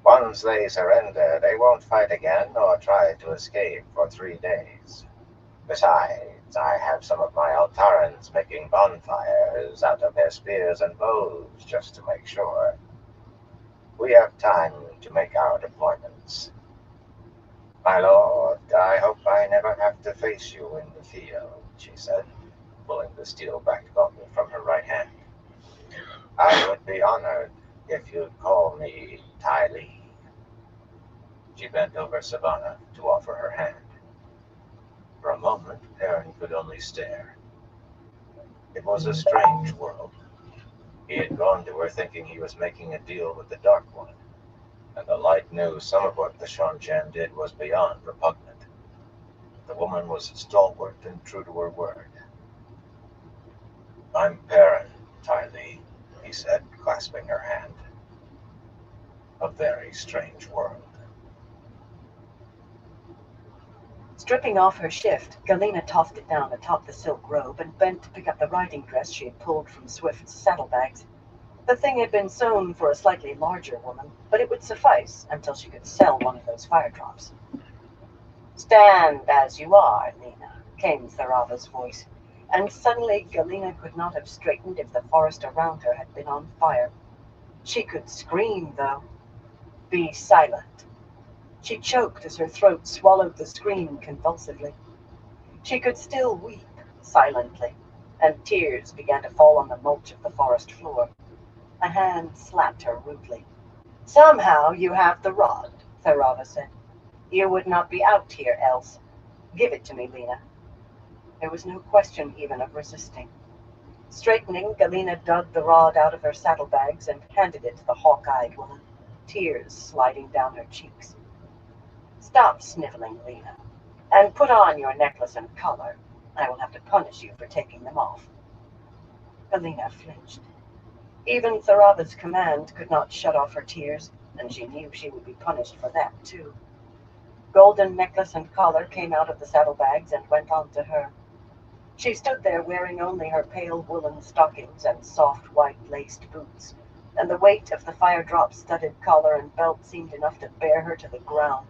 Once they surrender, they won't fight again or try to escape for 3 days. Besides, I have some of my Altarans making bonfires out of their spears and bows just to make sure. We have time to make our deployments. My lord, I hope I never have to face you in the field, she said, pulling the steel-backed gauntlet from her right hand. I would be honored if you'd call me Tylee. She bent over Savannah to offer her hand. For a moment, Perrin could only stare. It was a strange world. He had gone to her thinking he was making a deal with the Dark One, and the Light knew some of what the Shanchan did was beyond repugnant. The woman was stalwart and true to her word. I'm Perrin, Tylee, he said, clasping her hand. A very strange world. Stripping off her shift, Galena tossed it down atop the silk robe and bent to pick up the riding dress she had pulled from Swift's saddlebags. The thing had been sewn for a slightly larger woman, but it would suffice until she could sell one of those fire drops. Stand as you are, Lena, came Tharava's voice, and suddenly Galena could not have straightened if the forest around her had been on fire. She could scream, though. Be silent. She choked as her throat swallowed the scream convulsively. She could still weep, silently, and tears began to fall on the mulch of the forest floor. A hand slapped her rudely. Somehow you have the rod, Tharava said. You would not be out here else. Give it to me, Lena. There was no question even of resisting. Straightening, Galena dug the rod out of her saddlebags and handed it to the hawk-eyed woman, tears sliding down her cheeks. Stop sniveling, Lena, and put on your necklace and collar. I will have to punish you for taking them off. Galena flinched. Even Tharava's command could not shut off her tears, and she knew she would be punished for that, too. Golden necklace and collar came out of the saddlebags and went on to her. She stood there wearing only her pale woolen stockings and soft white laced boots, and the weight of the fire-drop-studded collar and belt seemed enough to bear her to the ground.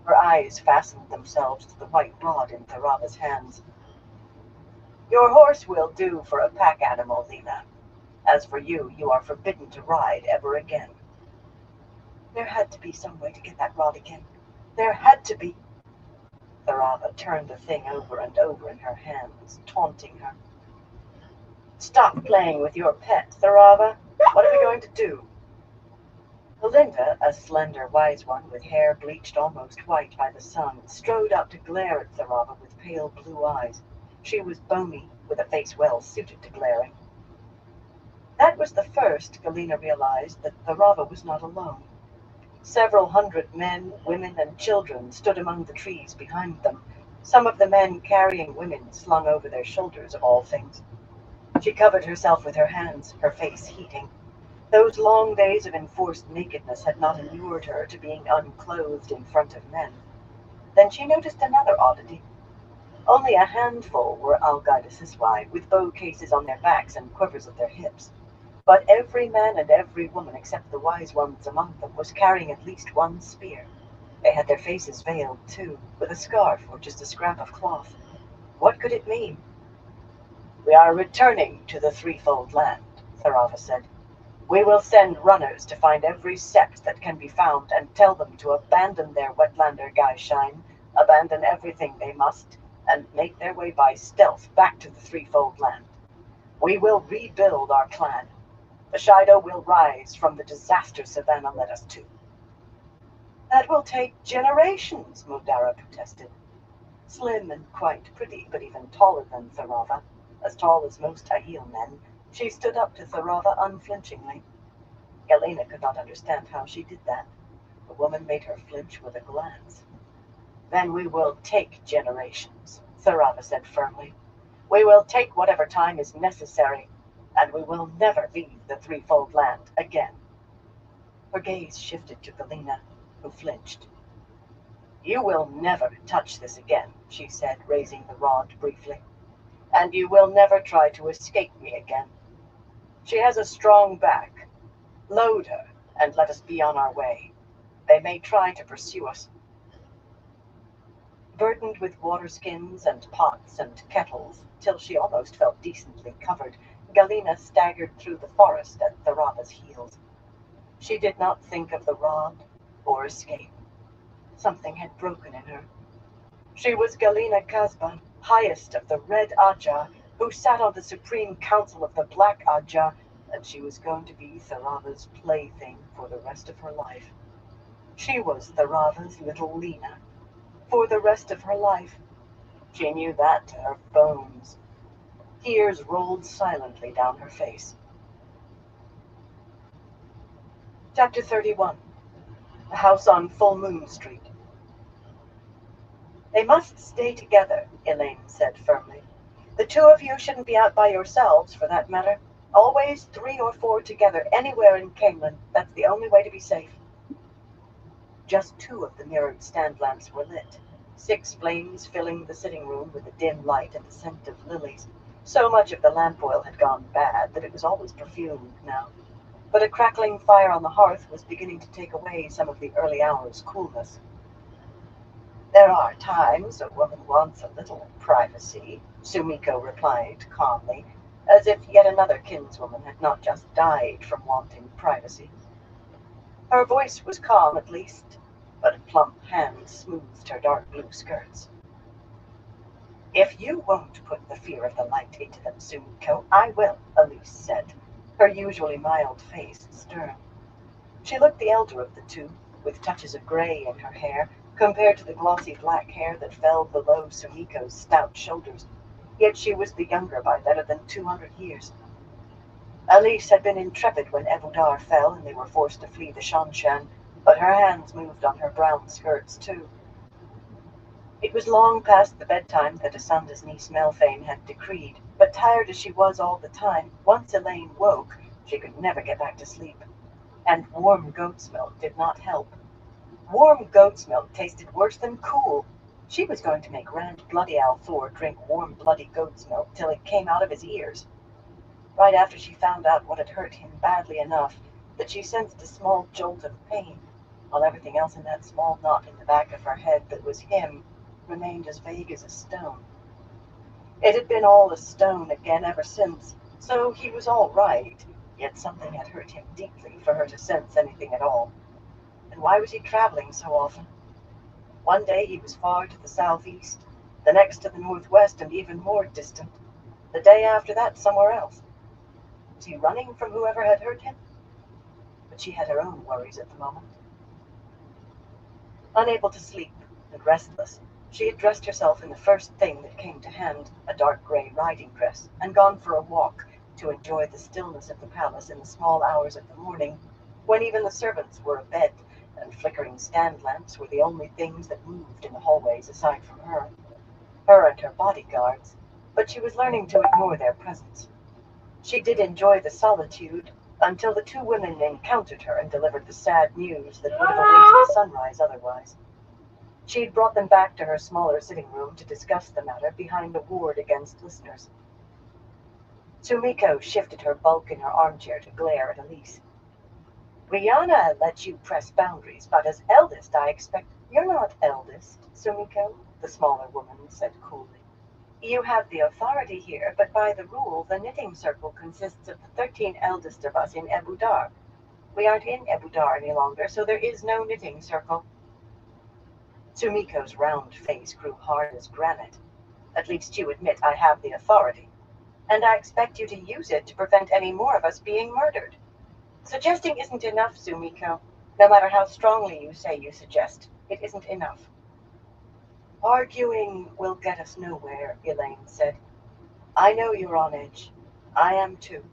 Her eyes fastened themselves to the white rod in Tharava's hands. Your horse will do for a pack animal, Lena. As for you, you are forbidden to ride ever again. There had to be some way to get that rod again. There had to be. Tharava turned the thing over and over in her hands, taunting her. Stop playing with your pet, Tharava. What are we going to do? Melinda, a slender, wise one with hair bleached almost white by the sun, strode up to glare at Tharava with pale blue eyes. She was bony, with a face well suited to glaring. That was the first Galena realized that Tharava was not alone. Several hundred men, women, and children stood among the trees behind them, some of the men carrying women slung over their shoulders, of all things. She covered herself with her hands, her face heating. Those long days of enforced nakedness had not inured her to being unclothed in front of men. Then she noticed another oddity. Only a handful were Algidus's wide, with bow cases on their backs and quivers at their hips. But every man and every woman except the wise ones among them was carrying at least one spear. They had their faces veiled, too, with a scarf or just a scrap of cloth. What could it mean? "We are returning to the threefold land," Tharava said. "We will send runners to find every sept that can be found and tell them to abandon their wetlander Gaishine, abandon everything they must, and make their way by stealth back to the threefold land. We will rebuild our clan. The Shido will rise from the disaster Savannah led us to." "That will take generations," Modara protested. Slim and quite pretty, but even taller than Tharava, as tall as most Ahil men, she stood up to Tharava unflinchingly. Galena could not understand how she did that. The woman made her flinch with a glance. "Then we will take generations," Tharava said firmly. "We will take whatever time is necessary, and we will never leave the threefold land again." Her gaze shifted to Galena, who flinched. "You will never touch this again," she said, raising the rod briefly. "And you will never try to escape me again. She has a strong back. Load her, and let us be on our way. They may try to pursue us." Burdened with water skins and pots and kettles, till she almost felt decently covered, Galena staggered through the forest at Tharava's heels. She did not think of the rod or escape. Something had broken in her. She was Galena Kasban, highest of the Red Ajah, who sat on the Supreme Council of the Black Ajah, and she was going to be Tharava's plaything for the rest of her life. She was Tharava's little Lena. For the rest of her life. She knew that to her bones. Tears rolled silently down her face. Chapter 31. The House on Full Moon Street. "They must stay together," Elaine said firmly. "The two of you shouldn't be out by yourselves, for that matter. Always 3 or 4 together, anywhere in Camelin. That's the only way to be safe." Just 2 of the mirrored stand lamps were lit, 6 flames filling the sitting room with a dim light and the scent of lilies. So much of the lamp oil had gone bad that it was always perfumed now. But a crackling fire on the hearth was beginning to take away some of the early hours' coolness. "There are times a woman wants a little privacy," Sumiko replied calmly, as if yet another kinswoman had not just died from wanting privacy. Her voice was calm, at least, but a plump hand smoothed her dark blue skirts. "If you won't put the fear of the light into them, Sumiko, I will," Elise said, her usually mild face stern. She looked the elder of the two, with touches of gray in her hair, compared to the glossy black hair that fell below Sumiko's stout shoulders, yet she was the younger by better than 200 years. Elise had been intrepid when Ebudar fell and they were forced to flee the Shanshan, but her hands moved on her brown skirts too. It was long past the bedtime that Asanda's niece Melfane had decreed, but tired as she was all the time, once Elaine woke, she could never get back to sleep. And warm goat's milk did not help. Warm goat's milk tasted worse than cool. She was going to make Rand Bloody Owl Thor drink warm bloody goat's milk till it came out of his ears. Right after she found out what had hurt him badly enough that she sensed a small jolt of pain, while everything else in that small knot in the back of her head that was him remained as vague as a stone. It had been all a stone again ever since, so he was all right, yet something had hurt him deeply for her to sense anything at all. And why was he traveling so often? One day he was far to the southeast, the next to the northwest and even more distant. The day after that somewhere else. Was he running from whoever had hurt him? But she had her own worries at the moment. Unable to sleep and restless, she had dressed herself in the first thing that came to hand, a dark gray riding dress, and gone for a walk to enjoy the stillness of the palace in the small hours of the morning, when even the servants were abed and flickering stand lamps were the only things that moved in the hallways aside from her and her bodyguards, but she was learning to ignore their presence. She did enjoy the solitude until the 2 women encountered her and delivered the sad news that would have awaited sunrise otherwise. She'd brought them back to her smaller sitting room to discuss the matter behind a ward against listeners. Sumiko shifted her bulk in her armchair to glare at Elise. Rihanna lets you press boundaries, but as eldest I expect... You're not eldest, Sumiko, the smaller woman said coolly. You have the authority here, but by the rule, the knitting circle consists of the 13 eldest of us in Ebudar. We aren't in Ebudar any longer, so there is no knitting circle. Sumiko's round face grew hard as granite. At least you admit I have the authority, and I expect you to use it to prevent any more of us being murdered. Suggesting isn't enough, Sumiko. No matter how strongly you say you suggest, it isn't enough. Arguing will get us nowhere, Elaine said. I know you're on edge. I am too.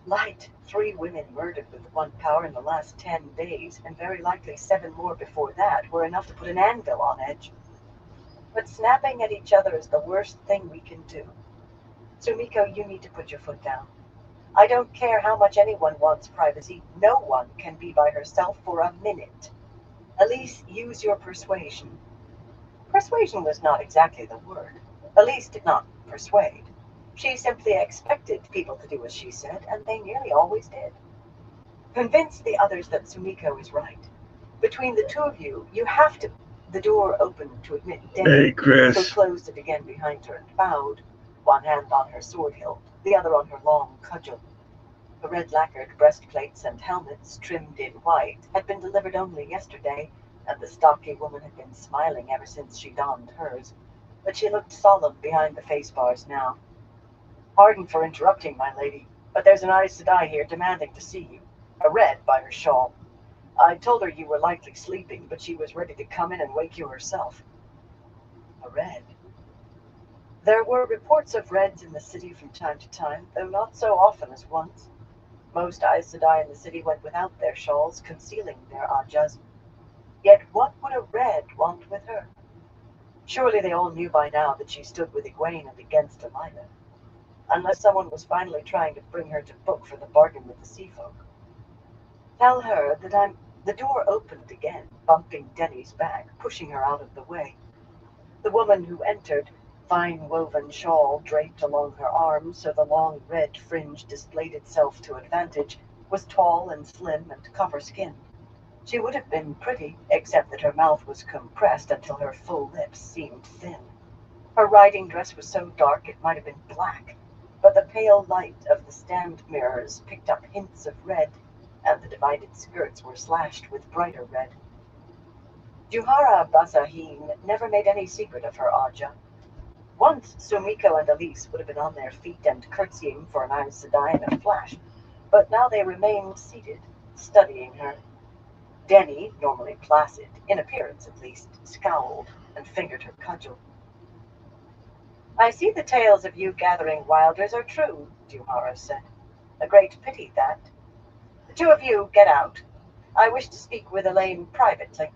Light, 3 women murdered with the one power in the last 10 days, and very likely 7 more before that, were enough to put an anvil on edge. But snapping at each other is the worst thing we can do. Sumiko, you need to put your foot down. I don't care how much anyone wants privacy. No one can be by herself for a minute. Elise, use your persuasion. Persuasion was not exactly the word. Elise did not persuade. She simply expected people to do as she said, and they nearly always did. Convince the others that Sumiko is right. Between the two of you, you have to... The door opened to admit Denny, Hey, Chris. who closed it again behind her and bowed, one hand on her sword hilt, the other on her long cudgel. The red-lacquered breastplates and helmets, trimmed in white, had been delivered only yesterday, and the stocky woman had been smiling ever since she donned hers, but she looked solemn behind the face bars now. Pardon for interrupting, my lady, but there's an Aes Sedai here demanding to see you. A red by her shawl. I told her you were likely sleeping, but she was ready to come in and wake you herself. A red. There were reports of reds in the city from time to time, though not so often as once. Most Aes Sedai in the city went without their shawls, concealing their ajas. Yet what would a red want with her? Surely they all knew by now that she stood with Egwene and against Delilah. Unless someone was finally trying to bring her to book for the bargain with the sea folk. Tell her that I'm... The door opened again, bumping Denny's back, pushing her out of the way. The woman who entered, fine-woven shawl draped along her arms so the long red fringe displayed itself to advantage, was tall and slim and copper-skinned. She would have been pretty, except that her mouth was compressed until her full lips seemed thin. Her riding dress was so dark it might have been black, but the pale light of the stand mirrors picked up hints of red, and the divided skirts were slashed with brighter red. Juhara Basahin never made any secret of her aja. Once Sumiko and Elise would have been on their feet and curtsying for an Aes Sedai in a flash, but now they remained seated, studying her. Denny, normally placid, in appearance at least, scowled and fingered her cudgel. I see the tales of you gathering wilders are true, Juhara said. A great pity, that. The two of you get out. I wish to speak with Elaine privately.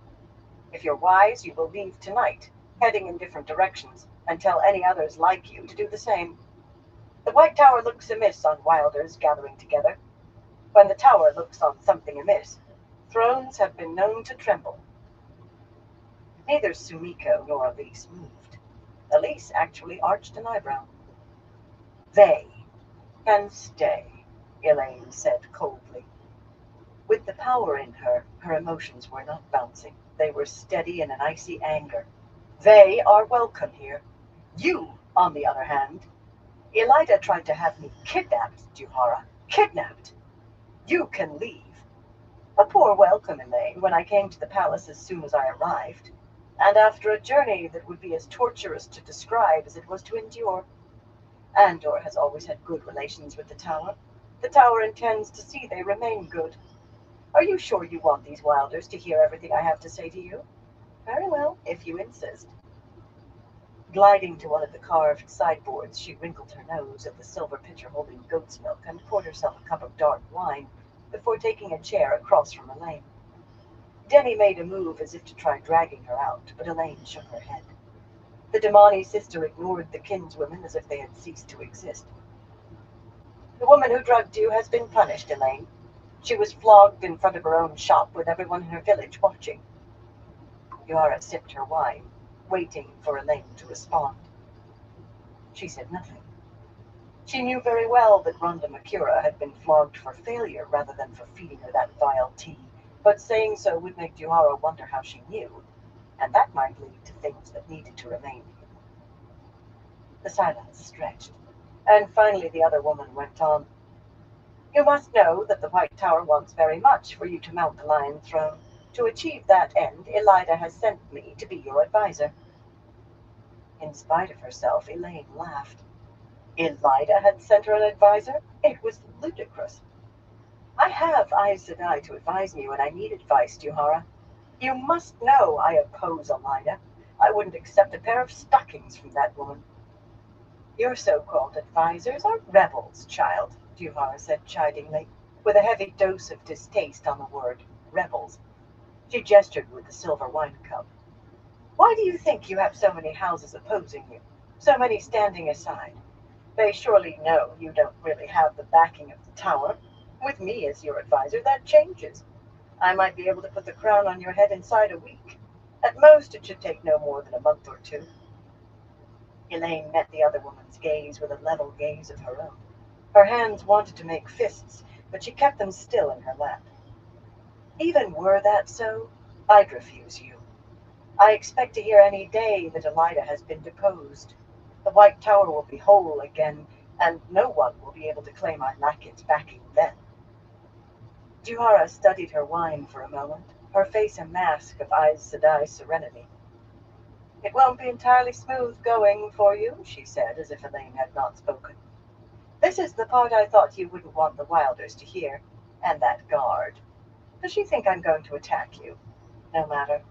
If you're wise, you will leave tonight, heading in different directions, and tell any others like you to do the same. The White Tower looks amiss on wilders gathering together. When the tower looks on something amiss, thrones have been known to tremble. Neither Sumiko nor Elise moved. Elise actually arched an eyebrow. They can stay, Elaine said coldly. With the power in her, her emotions were not bouncing. They were steady in an icy anger. They are welcome here. You, on the other hand, Elida tried to have me kidnapped, Juhara. Kidnapped! You can leave. A poor welcome, Elaine, when I came to the palace as soon as I arrived, and after a journey that would be as torturous to describe as it was to endure. Andor has always had good relations with the Tower. The Tower intends to see they remain good. Are you sure you want these wilders to hear everything I have to say to you? Very well, if you insist. Gliding to one of the carved sideboards, she wrinkled her nose at the silver pitcher holding goat's milk and poured herself a cup of dark wine before taking a chair across from Elaine. Denny made a move as if to try dragging her out, but Elaine shook her head. The Damani sister ignored the kinswomen as if they had ceased to exist. The woman who drugged you has been punished, Elaine. She was flogged in front of her own shop with everyone in her village watching. Yuhara sipped her wine, waiting for Elaine to respond. She said nothing. She knew very well that Rhonda Makura had been flogged for failure rather than for feeding her that vile tea, but saying so would make Yuhara wonder how she knew, and that might lead to things that needed to remain hidden. The silence stretched, and finally the other woman went on. You must know that the White Tower wants very much for you to mount the Lion Throne. To achieve that end, Elida has sent me to be your advisor. In spite of herself, Elaine laughed. Elida had sent her an advisor? It was ludicrous. I have Aes Sedai to advise me when I need advice, Juhara. You must know I oppose Elida. I wouldn't accept a pair of stockings from that woman. Your so-called advisors are rebels, child, Juhara said chidingly, with a heavy dose of distaste on the word rebels. She gestured with the silver wine cup. Why do you think you have so many houses opposing you, so many standing aside? They surely know you don't really have the backing of the tower. With me as your advisor, that changes. I might be able to put the crown on your head inside a week. At most, it should take no more than a month or two. Elaine met the other woman's gaze with a level gaze of her own. Her hands wanted to make fists, but she kept them still in her lap. Even were that so, I'd refuse you. I expect to hear any day that Elida has been deposed. The White Tower will be whole again, and no one will be able to claim I lack its backing then. Juhara studied her wine for a moment, her face a mask of Aes Sedai serenity. It won't be entirely smooth going for you, she said, as if Elaine had not spoken. This is the part I thought you wouldn't want the Wilders to hear, and that guard. Does she think I'm going to attack you? No matter.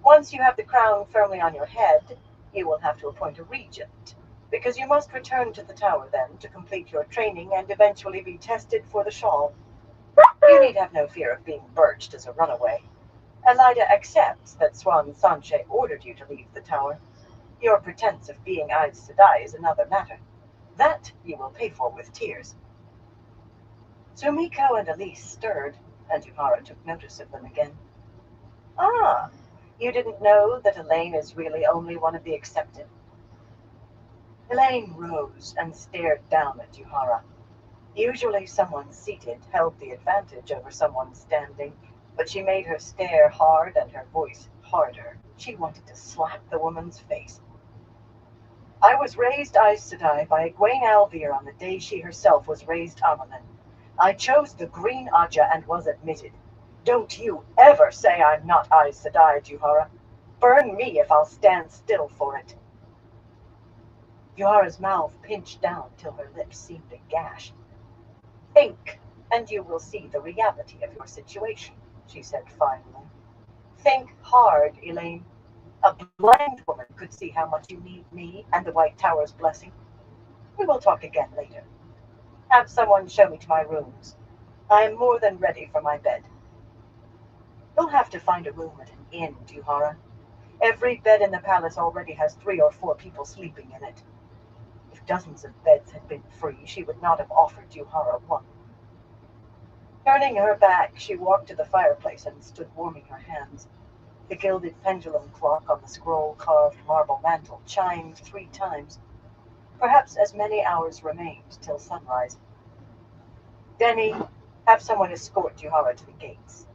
Once you have the crown firmly on your head, you will have to appoint a regent, because you must return to the tower then to complete your training and eventually be tested for the shawl. You need have no fear of being birched as a runaway. Elida accepts that Swan Sanche ordered you to leave the tower. Your pretense of being Aes Sedai is another matter. That you will pay for with tears. Sumiko and Elise stirred, and Juhara took notice of them again. Ah, you didn't know that Elaine is really only one of the accepted? Elaine rose and stared down at Juhara. Usually someone seated held the advantage over someone standing, but she made her stare hard and her voice harder. She wanted to slap the woman's face. I was raised Aes Sedai by Egwene Alvear on the day she herself was raised Amelin. I chose the Green Aja and was admitted. Don't you ever say I'm not Aes Sedai, Juhara. Burn me if I'll stand still for it. Juhara's mouth pinched down till her lips seemed a gash. Think, and you will see the reality of your situation, she said finally. Think hard, Elaine. A blind woman could see how much you need me and the White Tower's blessing. We will talk again later. Have someone show me to my rooms. I am more than ready for my bed. You'll have to find a room at an inn, Juhara. Every bed in the palace already has 3 or 4 people sleeping in it. If dozens of beds had been free, she would not have offered Juhara one. Turning her back, she walked to the fireplace and stood warming her hands. The gilded pendulum clock on the scroll-carved marble mantel chimed 3 times. Perhaps as many hours remained till sunrise. Denny, have someone escort Juhara to the gates.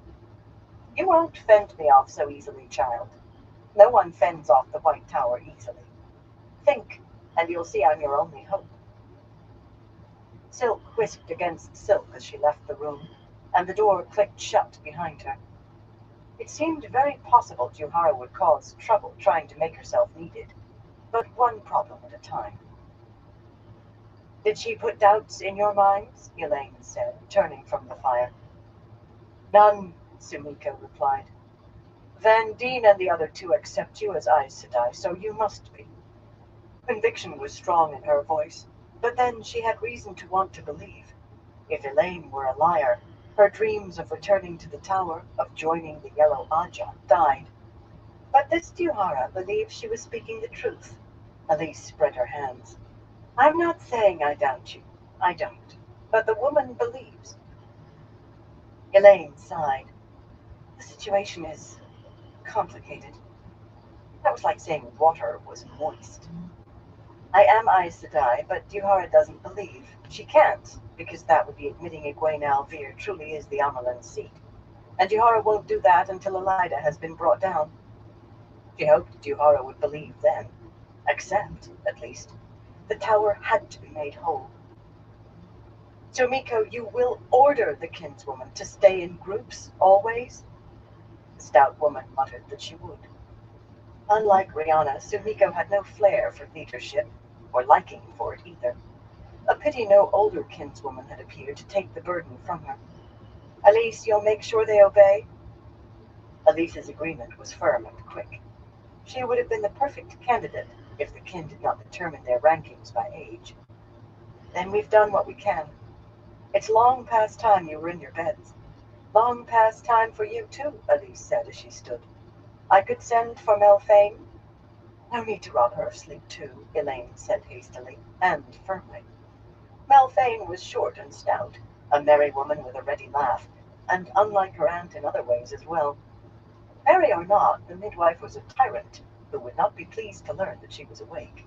You won't fend me off so easily, child. No one fends off the White Tower easily. Think, and you'll see I'm your only hope. Silk whisked against silk as she left the room, and the door clicked shut behind her. It seemed very possible Juhara would cause trouble trying to make herself needed, but one problem at a time. Did she put doubts in your minds? Elaine said, turning from the fire. None, Sumiko replied. Van Deen and the other 2 accept you as Aes Sedai, so you must be. Conviction was strong in her voice, but then she had reason to want to believe. If Elaine were a liar, her dreams of returning to the tower, of joining the Yellow Aja, died. But this Juhara believed she was speaking the truth. Elise spread her hands. I'm not saying I doubt you. I don't. But the woman believes. Elaine sighed. The situation is complicated. That was like saying water was moist. I am Aes Sedai, but Duhara doesn't believe. She can't, because that would be admitting Egwene Alvear truly is the Amelin's seat. And Duhara won't do that until Elida has been brought down. She hoped Duhara would believe then. Accept, at least. The tower had to be made whole. So, Miko, you will order the kinswoman to stay in groups, always? The stout woman muttered that she would. Unlike Rihanna, Sumiko had no flair for leadership, or liking for it either. A pity no older kinswoman had appeared to take the burden from her. Elise, you'll make sure they obey? Elise's agreement was firm and quick. She would have been the perfect candidate if the kin did not determine their rankings by age. Then we've done what we can. It's long past time you were in your beds. Long past time for you too, Elise said as she stood. I could send for Melfane. No need to rob her of sleep too, Elaine said hastily, and firmly. Melfane was short and stout, a merry woman with a ready laugh, and unlike her aunt in other ways as well. Merry or not, the midwife was a tyrant who would not be pleased to learn that she was awake.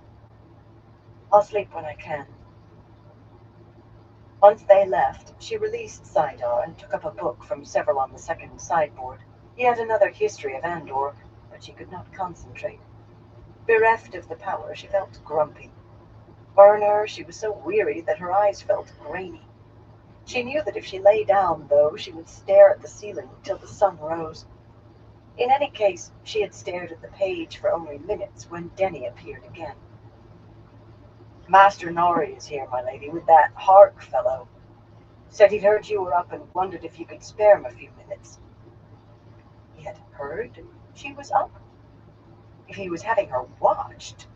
I'll sleep when I can. Once they left, she released Sidar and took up a book from several on the second sideboard, yet another history of Andor, but she could not concentrate. Bereft of the power, she felt grumpy. Burn her, she was so weary that her eyes felt grainy. She knew that if she lay down, though, she would stare at the ceiling till the sun rose. In any case, she had stared at the page for only minutes when Denny appeared again. Master Nori is here, my lady, with that Hark fellow. Said he'd heard you were up and wondered if you could spare him a few minutes. He had heard she was up? If he was having her watched?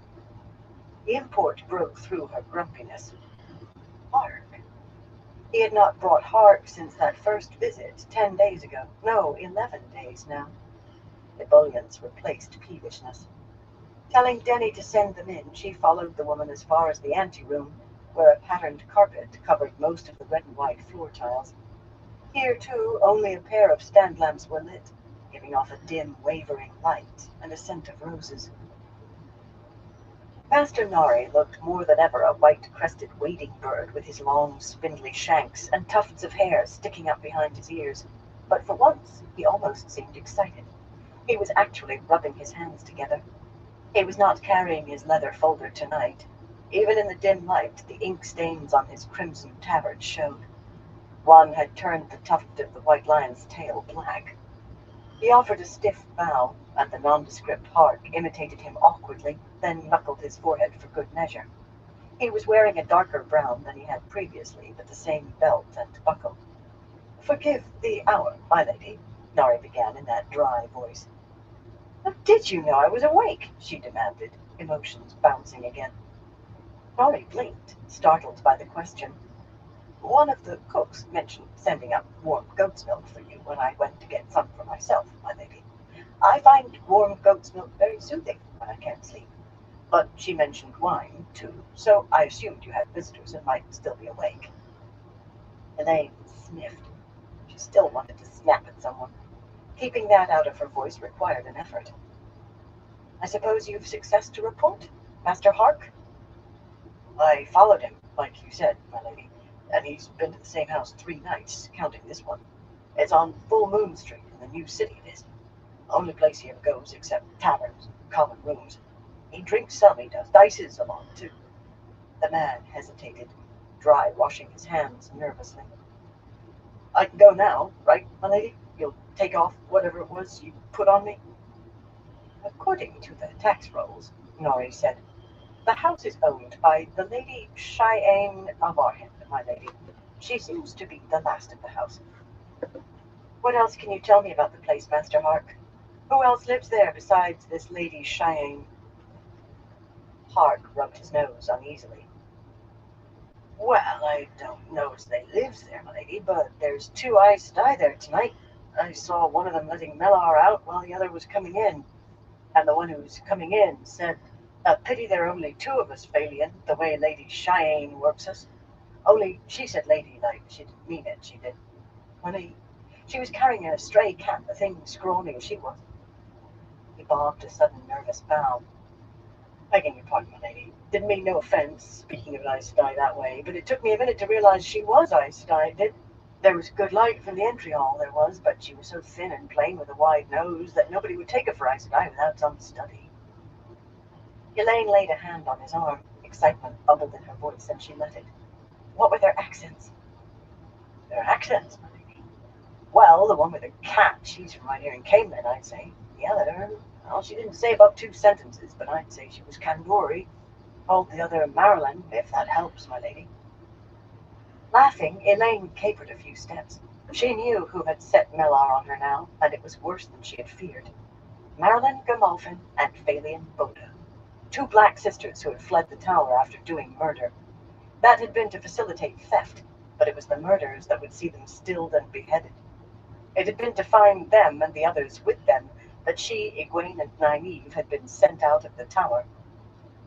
The import broke through her grumpiness. Hark. He had not brought Hark since that first visit, 10 days ago. No, 11 days now. Ebullience replaced peevishness. Telling Denny to send them in, she followed the woman as far as the anteroom, where a patterned carpet covered most of the red and white floor tiles. Here, too, only a pair of stand lamps were lit, giving off a dim, wavering light and a scent of roses. Master Nari looked more than ever a white-crested wading bird with his long, spindly shanks and tufts of hair sticking up behind his ears, but for once he almost seemed excited. He was actually rubbing his hands together. He was not carrying his leather folder tonight. Even in the dim light, the ink stains on his crimson tabard showed. One had turned the tuft of the white lion's tail black. He offered a stiff bow, and the nondescript Hark imitated him awkwardly, then knuckled his forehead for good measure. He was wearing a darker brown than he had previously, but the same belt and buckle. Forgive the hour, my lady, Nari began in that dry voice. How did you know I was awake? She demanded, emotions bouncing again. Nari blinked, startled by the question. One of the cooks mentioned sending up warm goat's milk for you when I went to get some for myself, my lady. I find warm goat's milk very soothing when I can't sleep. But she mentioned wine, too, so I assumed you had visitors and might still be awake. Elaine sniffed. She still wanted to snap at someone. Keeping that out of her voice required an effort. I suppose you've success to report, Master Hark? I followed him, like you said, my lady, and he's been to the same house 3 nights, counting this one. It's on Full Moon Street in the new city it is. Only place he ever goes except taverns, common rooms. He drinks some, he does, dices a lot, too. The man hesitated, dry washing his hands nervously. I can go now, right, my lady? You'll take off whatever it was you put on me? According to the tax rolls, Nori said, the house is owned by the Lady Cheyenne Avarhin, my lady. She seems to be the last of the house. What else can you tell me about the place, Master Hark? Who else lives there besides this Lady Cheyenne? Hark rubbed his nose uneasily. Well, I don't know as they lives there, my lady, but there's 2 Aes Sedai there tonight. I saw one of them letting Melar out while the other was coming in. And the one who's coming in said, a pity there are only 2 of us, Phalian, the way Lady Cheyenne works us. Only she said lady like, she didn't mean it, she did. Only she was carrying a stray cat, a thing scrawny as she was. He bobbed a sudden nervous bow. Begging your pardon, my lady. Didn't mean no offence, speaking of an Aes Sedai that way, but it took me a minute to realize she was Aes Sedai, did. There was good light from the entry hall, there was, but she was so thin and plain with a wide nose that nobody would take her for Aes Sedai without some study. Elaine laid a hand on his arm. Excitement bubbled in her voice, and she let it. What were their accents? Their accents, my lady? Well, the one with the cat, she's from right here in Camelin, I'd say. The other, well, she didn't say above 2 sentences, but I'd say she was Kandori. Called the other Marilyn, if that helps, my lady. Laughing, Elaine capered a few steps. She knew who had set Mellar on her now, and it was worse than she had feared. Marilyn Gamalfin and Phalian Boda. 2 black sisters who had fled the tower after doing murder. That had been to facilitate theft, but it was the murders that would see them stilled and beheaded. It had been to find them and the others with them that she, Egwene, and Nynaeve had been sent out of the tower.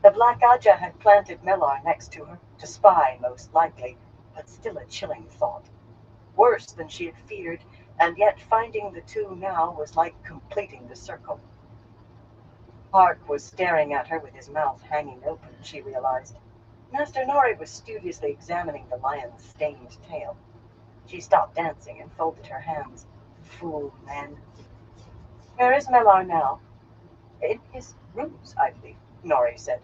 The Black Aja had planted Mellar next to her, to spy most likely, but still a chilling thought. Worse than she had feared, and yet finding the 2 now was like completing the circle. Hark was staring at her with his mouth hanging open, she realized. Master Nori was studiously examining the lion's stained tail. She stopped dancing and folded her hands. Fool man. Where is Mellar now? In his rooms, I believe, Nori said.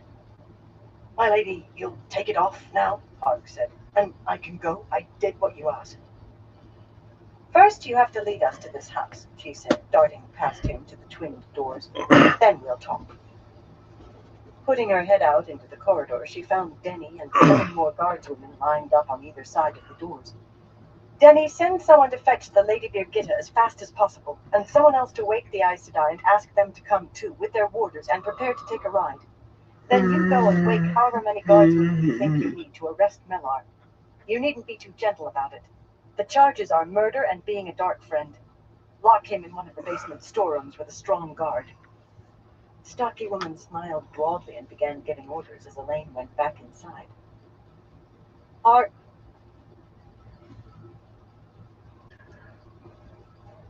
My lady, you'll take it off now, Hark said, and I can go. I did what you asked. First, you have to lead us to this house, she said, darting past him to the twinned doors. Then we'll talk. Putting her head out into the corridor, she found Denny and 7 more guardswomen lined up on either side of the doors. Denny, send someone to fetch the Lady Birgitta as fast as possible, and someone else to wake the Aes Sedai and ask them to come too, with their warders, and prepare to take a ride. Then you go and wake however many guardswomen you think you need to arrest Mellar. You needn't be too gentle about it. The charges are murder and being a dark friend. Lock him in one of the basement storerooms with a strong guard. The stocky woman smiled broadly and began giving orders as Elaine went back inside. Alright,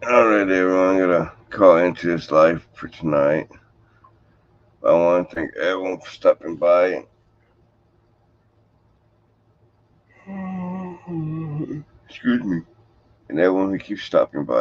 everyone, I'm gonna call into this live for tonight. I want to thank everyone for stopping by. Excuse me. And everyone who keeps stopping by.